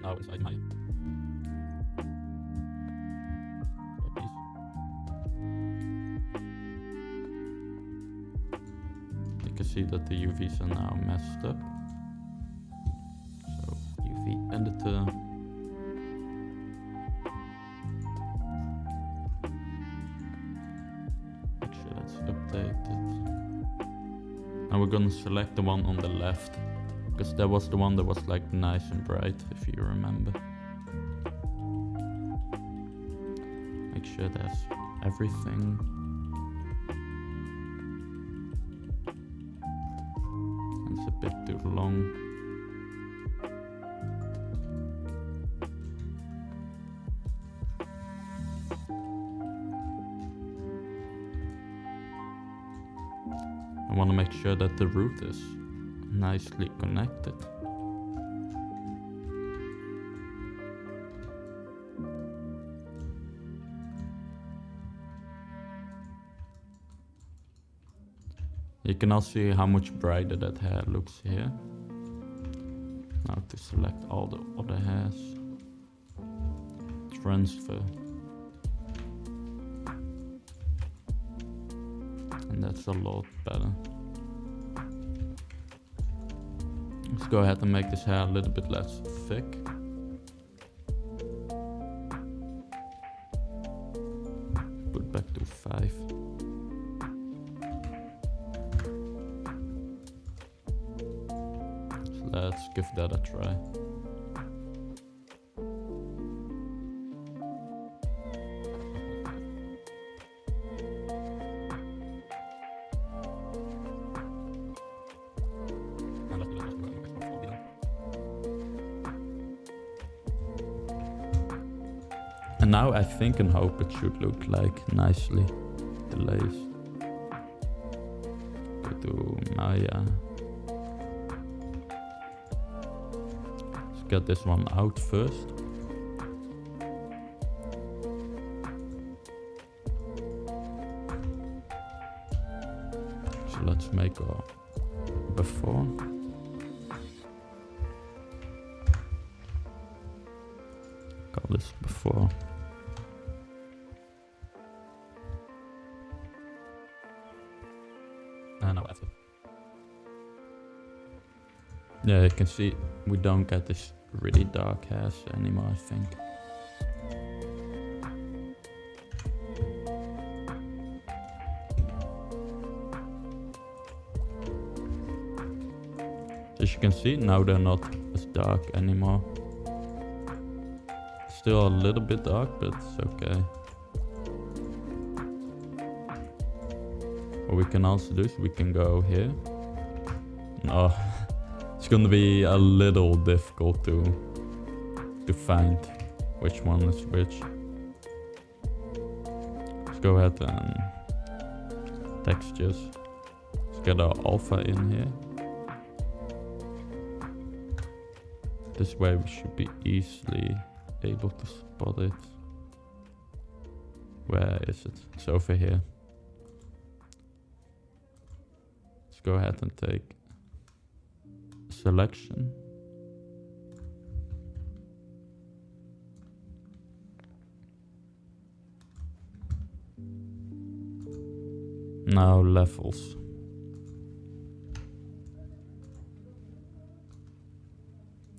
Now inside my you can see that the UVs are now messed up. So UV editor. Make sure that's updated. Now we're gonna select the one on the left, because that was the one that was like nice and bright, if you remember. Make sure that's everything. It's a bit too long. I want to make sure that the root is nicely connected. You can also see how much brighter that hair looks here. Now to select all the other hairs. Transfer. And that's a lot better. Let's go ahead and make this hair a little bit less thick. Put back to 5. So let's give that a try. And now I think and hope it should look like nicely the lace. Go to Maya. Let's get this one out first. So let's make a before. Call this before. And now after. Yeah, you can see we don't get this really dark hairs anymore, I think. As you can see, now they're not as dark anymore. Still a little bit dark, but it's okay. What we can also do is we can go here. No, it's gonna be a little difficult to find which one is which. Let's go ahead and textures. Let's get our alpha in here. This way we should be easily able to spot it. Where is it? It's over here. Let's go ahead and take selection. Now levels.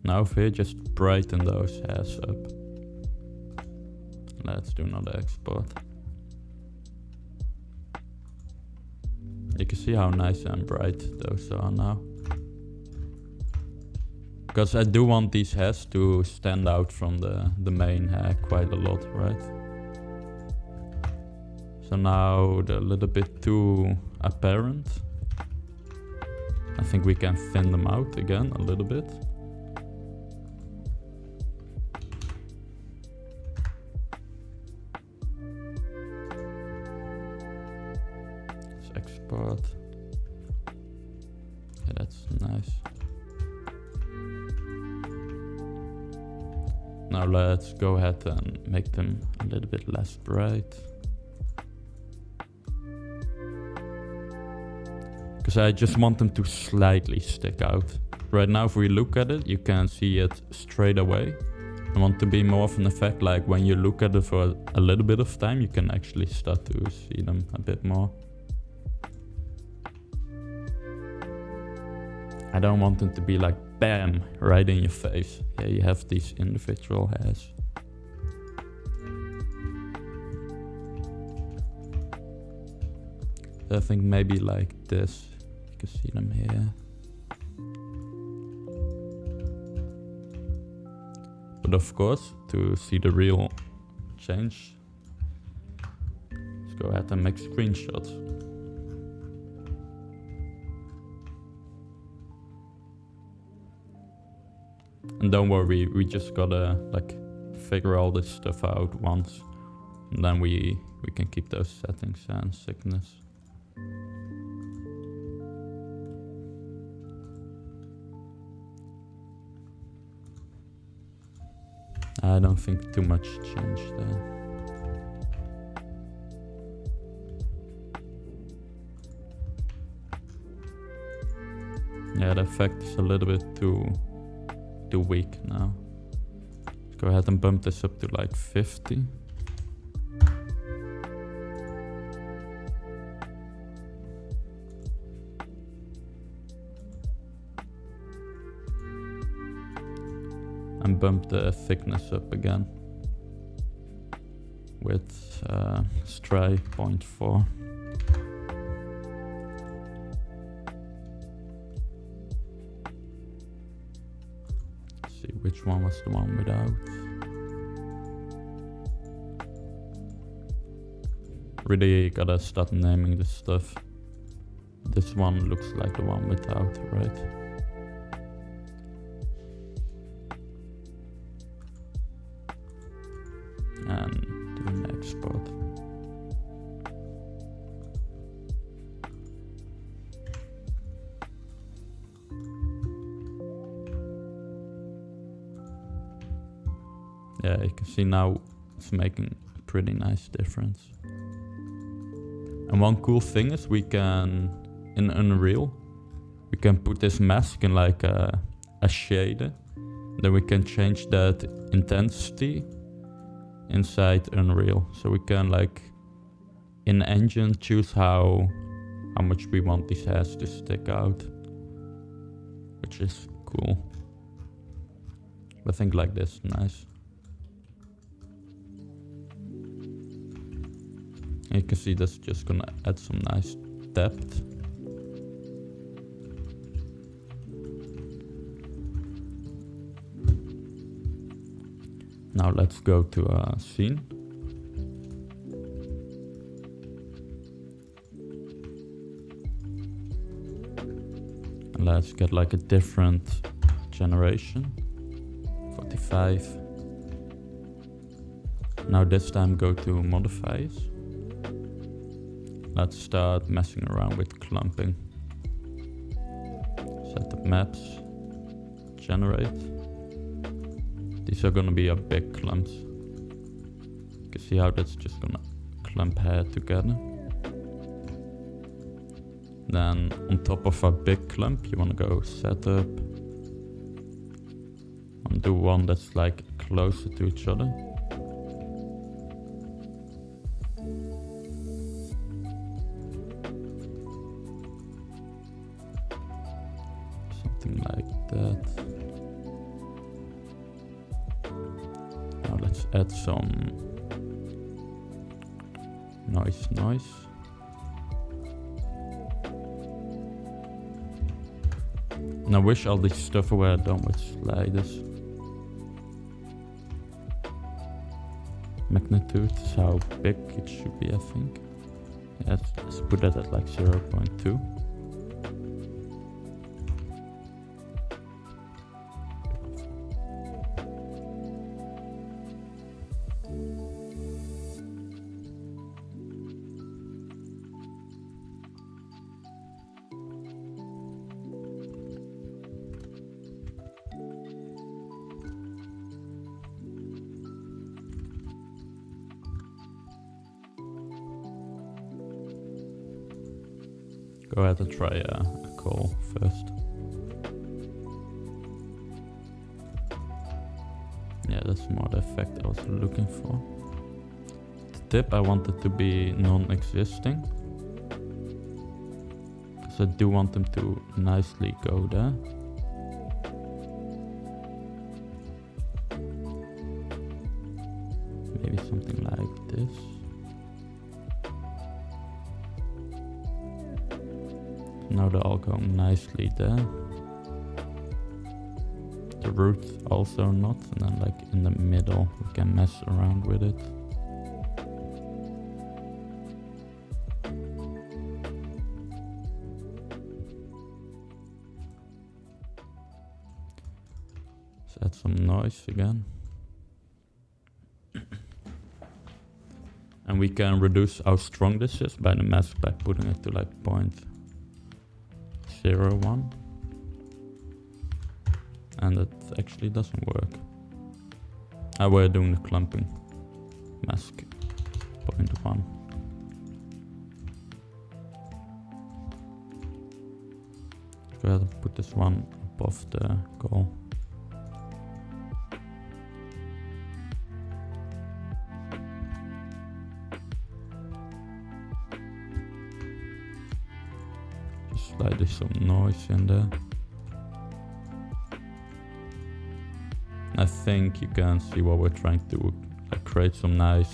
Now over here, just brighten those hairs up. Let's do another export. You can see how nice and bright those are now. Because I do want these hairs to stand out from the main hair quite a lot, right? So now they're a little bit too apparent. I think we can thin them out again a little bit. Export. Yeah, that's nice. Now let's go ahead and make them a little bit less bright. Because I just want them to slightly stick out. Right now if we look at it, you can see it straight away. I want to be more of an effect, like when you look at it for a little bit of time, you can actually start to see them a bit more. I don't want them to be like bam, right in your face. Yeah, you have these individual hairs. I think maybe like this. You can see them here. But of course, to see the real change, let's go ahead and make screenshots. And don't worry, we just gotta like figure all this stuff out once, and then we can keep those settings and sickness. I don't think too much changed there. Yeah, the effect is a little bit too weak now. Let's go ahead and bump this up to like 50. And bump the thickness up again with stray 0.4. Which one was the one without? Really gotta start naming this stuff. This one looks like the one without, right? And do an export. Yeah, you can see now it's making a pretty nice difference. And one cool thing is we can in Unreal, we can put this mask in like a shader. Then we can change that intensity inside Unreal. So we can like in engine choose how much we want these hairs to stick out, which is cool. I think like this, nice. And you can see that's just gonna add some nice depth. Now let's go to a scene. And let's get like a different generation. 45. Now this time go to modifiers. Let's start messing around with clumping. Set the maps. Generate. These are gonna be our big clumps. You can see how that's just gonna clump hair together. Then on top of our big clump, you wanna go setup. And do one that's like closer to each other. Something like that. Now let's add some noise. And I wish all this stuff were done with sliders. Magnitude is how big it should be, I think. Yeah, let's put that at like 0.2. Go ahead and try a call first. Yeah, that's more the effect I was looking for. The tip I want it to be non-existing, because I do want them to nicely go there. Maybe something like this. Now they're all going nicely there. The root also not, and then like in the middle we can mess around with it. Let's add some noise again. And we can reduce how strong this is by the mask by putting it to like 0.01. And it actually doesn't work. We're doing the clumping mask 0.1. Go ahead and put this one above the goal. Just slightly some noise in there. I think you can see what we're trying to do, like create some nice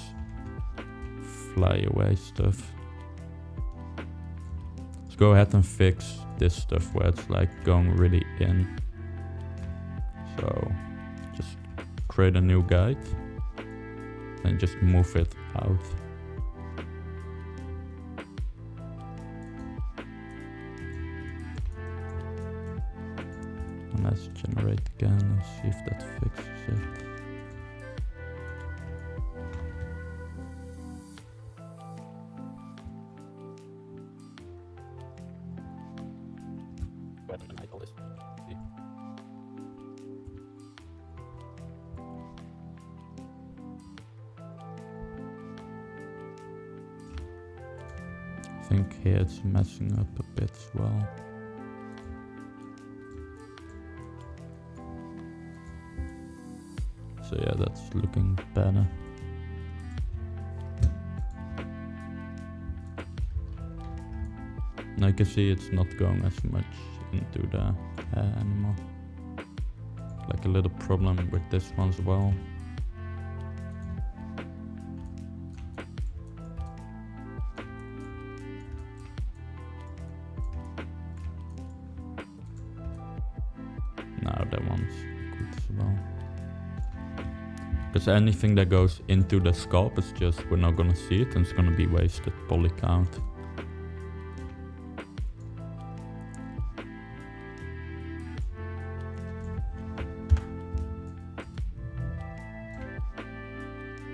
fly away stuff. Let's go ahead and fix this stuff where it's like going really in. So just create a new guide and just move it out. And let's generate again and see if that fixes it. I think here it's messing up a bit as well. So yeah, that's looking better. And I can see it's not going as much into the hair anymore. Like a little problem with this one as well. Now that one's good as well. Because anything that goes into the scalp is just, we're not gonna see it and it's gonna be wasted poly count.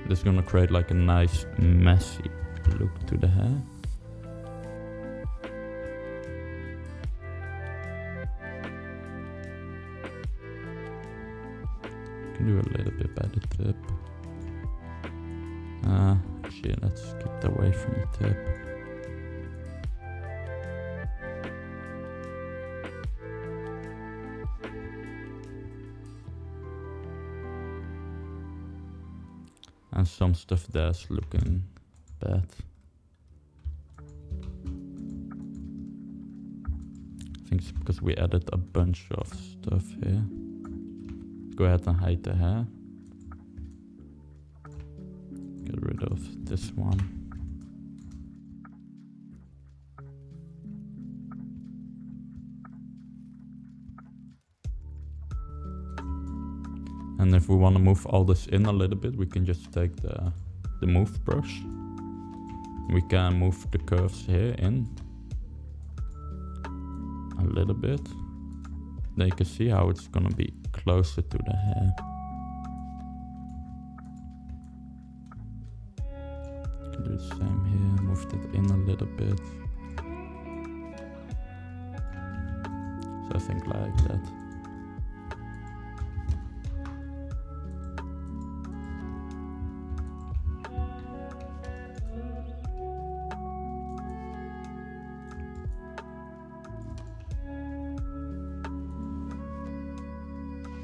This is gonna create like a nice messy look to the hair. Can do a little bit by the tip. Actually, let's keep it away from the tip. And some stuff there's looking bad. I think it's because we added a bunch of stuff here. Go ahead and hide the hair. Get rid of this one. And if we want to move all this in a little bit, we can just take the move brush. We can move the curves here in a little bit. Then you can see how it's gonna be closer to the hair. Do the same here, move it in a little bit. So I think like that.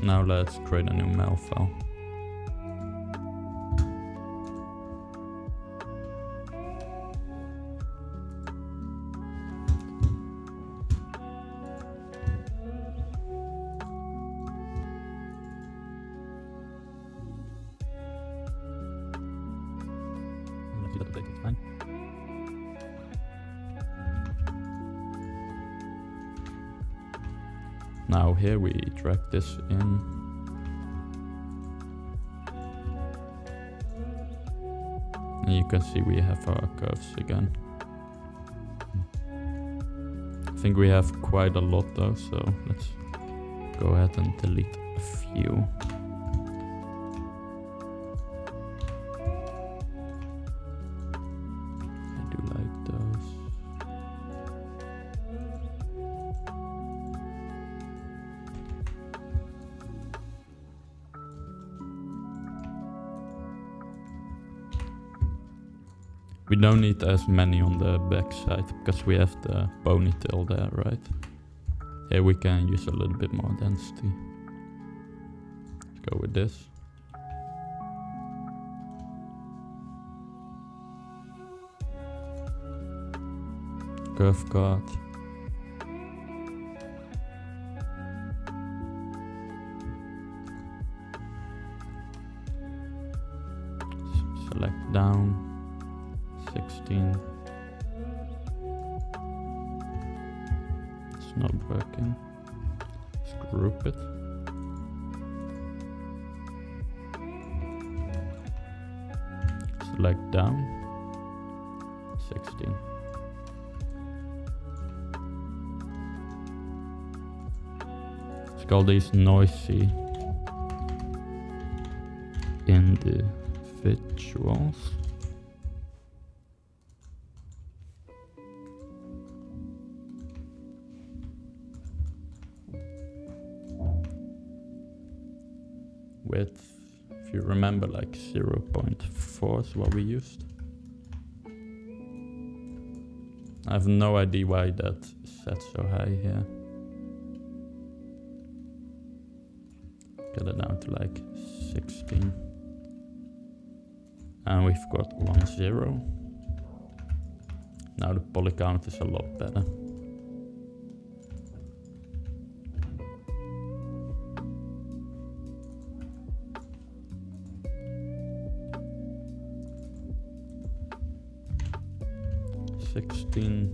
Now let's create a new mail file. Let's do that update, it's fine. Now here we drag this in. And you can see we have our curves again. I think we have quite a lot though, so let's go ahead and delete a few. I do like those. We don't need as many on the back side because we have the ponytail there, right? Here we can use a little bit more density. Let's go with this. Curve cut. Select down. 16. It's not working. Let's group it. Select down. 16. Let's call these noisy individuals. Width, if you remember, like 0.4 is what we used. I have no idea why that's set so high here. Get it down to like 16. And we've got 1 0. Now the poly count is a lot better. I'm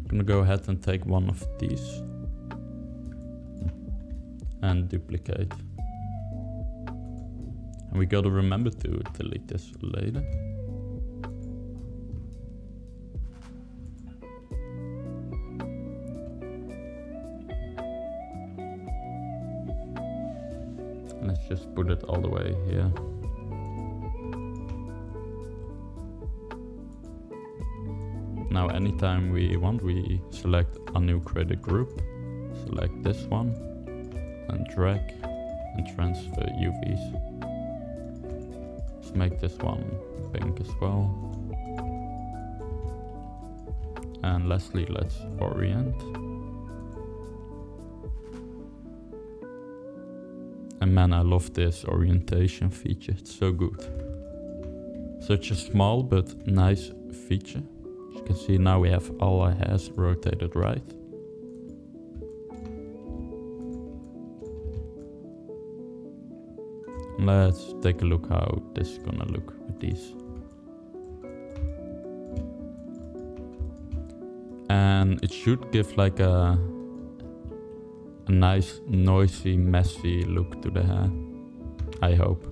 gonna go ahead and take one of these and duplicate. And we gotta remember to delete this later. Let's just put it all the way here. Now anytime we want, we select a new created group, select this one, and drag and transfer UVs. Let's make this one pink as well. And lastly, let's orient. And man, I love this orientation feature, it's so good. Such a small but nice feature. As you can see now we have all our hairs rotated right. Let's take a look how this is gonna look with these. And it should give like a nice, noisy, messy look to the hair, I hope.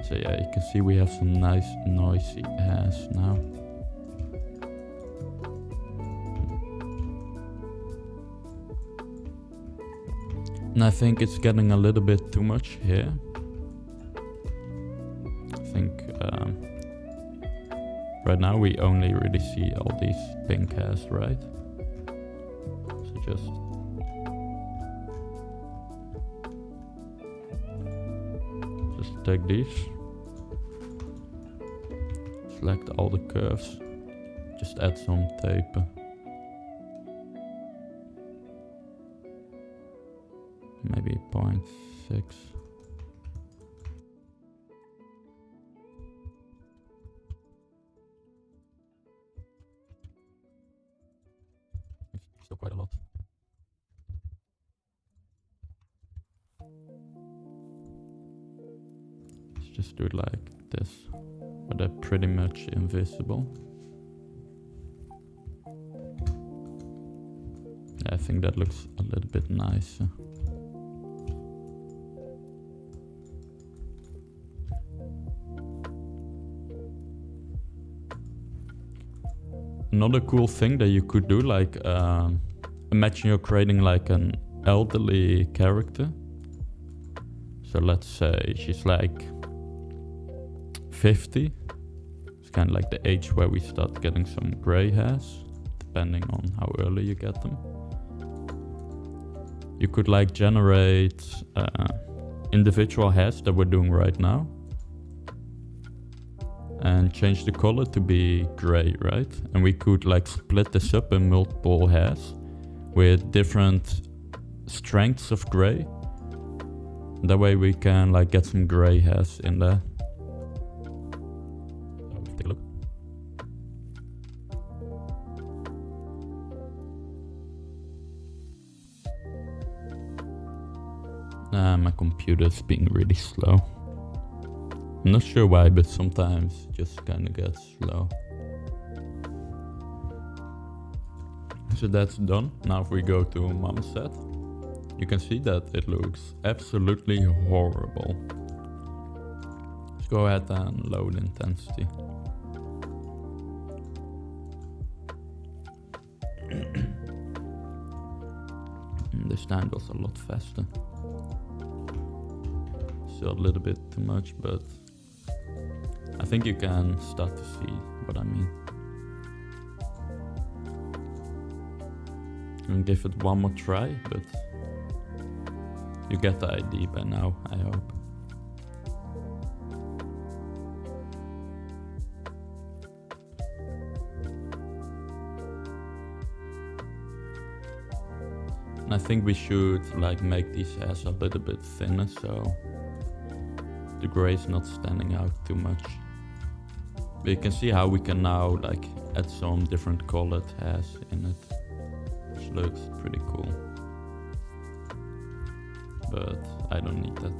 So yeah, you can see we have some nice, noisy hairs now. And I think it's getting a little bit too much here. I think right now we only really see all these pink hairs, right? So just take these, select all the curves, just add some tape. Maybe 0.6. Still quite a lot. Let's just do it like this, but they're pretty much invisible. Yeah, I think that looks a little bit nicer. Another cool thing that you could do, like imagine you're creating like an elderly character. So let's say she's like 50. It's kind of like the age where we start getting some gray hairs, depending on how early you get them. You could like generate individual hairs that we're doing right now, and change the color to be gray, right? And we could like split this up in multiple hairs with different strengths of gray. That way we can like get some gray hairs in there. So take a look. My computer's being really slow. I'm not sure why, but sometimes it just kind of gets slow. So that's done. Now if we go to marmoset, you can see that it looks absolutely horrible. Let's go ahead and load intensity. This time goes a lot faster. Still a little bit too much, but I think you can start to see what I mean. can give it one more try, but you get the idea by now, I hope. And I think we should like make these hairs a little bit thinner so the gray is not standing out too much. But you can see how we can now like add some different colored hairs in it, which looks pretty cool. But I don't need that.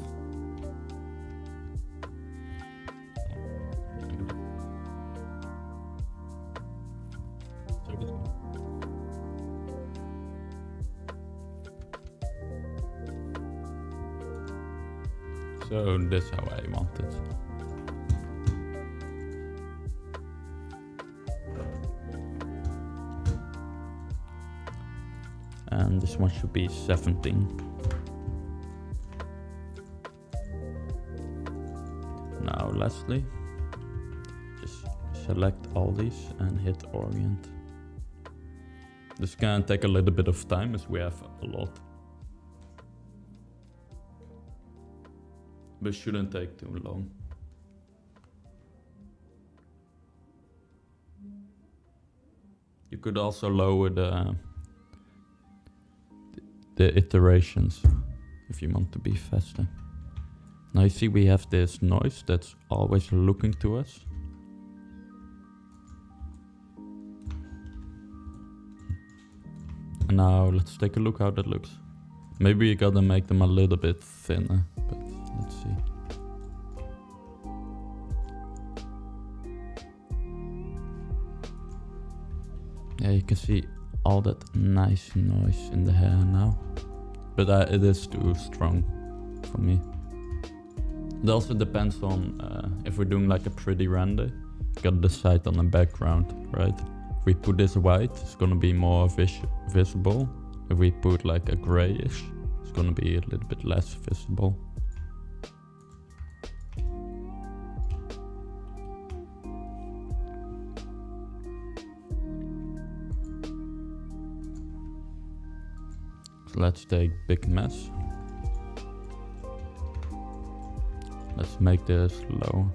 So that's how I want it. And this one should be 17. Now lastly, just select all these and hit orient. This can take a little bit of time as we have a lot. But shouldn't take too long. You could also lower the iterations if you want to be faster. Now you see we have this noise that's always looking to us. And now let's take a look how that looks. Maybe you gotta make them a little bit thinner, but let's see. Yeah, you can see all that nice noise in the hair now. But it is too strong for me. It also depends on if we're doing like a pretty render, you gotta decide on the background, right? If we put this white, it's gonna be more visible. If we put like a grayish, it's gonna be a little bit less visible. So let's take big mess. Let's make this low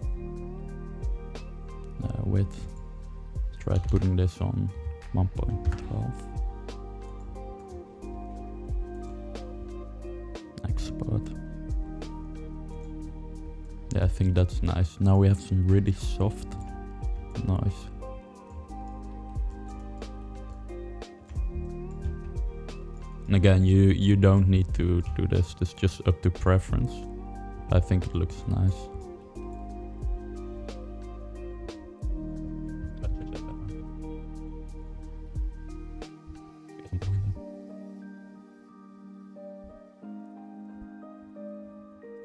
width. Let's try putting this on 1.12. Export. Yeah, I think that's nice. Now we have some really soft noise. And again, you don't need to do this. This is just up to preference. I think it looks nice.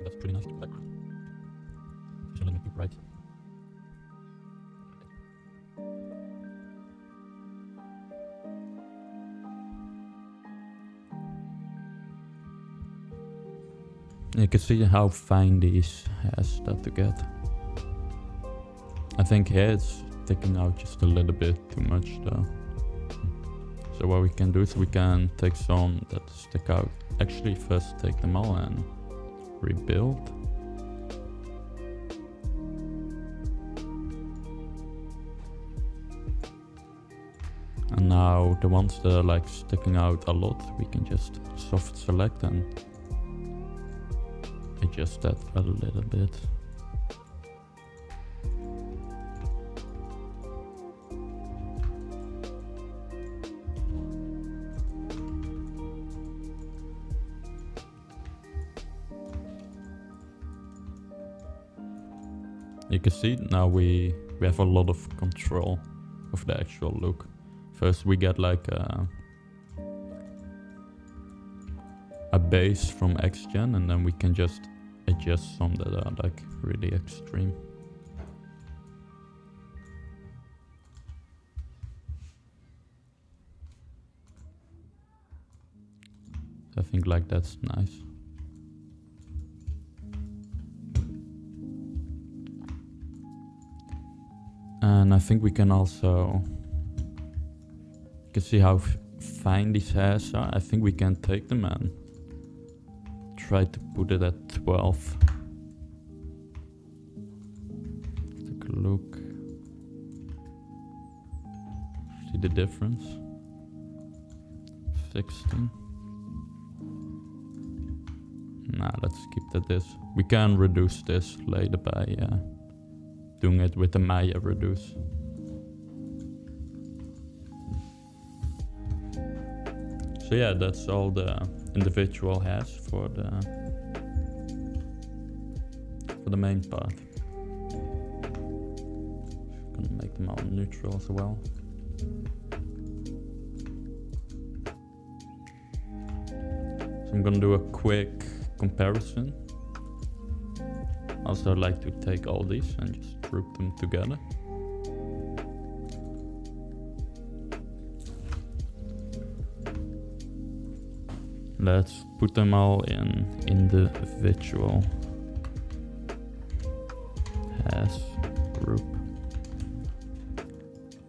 That's pretty nice to background. Just a little bit bright. You can see how fine these hairs start to get. I think here it's sticking out just a little bit too much though. So what we can do is we can take some that stick out. Actually first take them all and rebuild. And now the ones that are like sticking out a lot, we can just soft select and adjust that a little bit. You can see now we have a lot of control of the actual look. First we get like a base from XGEN, and then we can just adjust some that are like really extreme. I think like that's nice. And I think we can also, you can see how fine these hairs are, I think we can take them and try to put it at 12. Take a look. See the difference? 16. Nah, let's keep that this. We can reduce this later by doing it with the Maya reduce. So yeah, that's all the individual hairs for the main part. Gonna make them all neutral as well. So I'm gonna do a quick comparison. Also, I'd like to take all these and just group them together. Let's put them all in individual hairs group.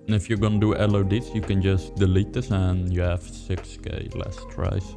And if you're gonna do LODs, you can just delete this and you have 6k less tries.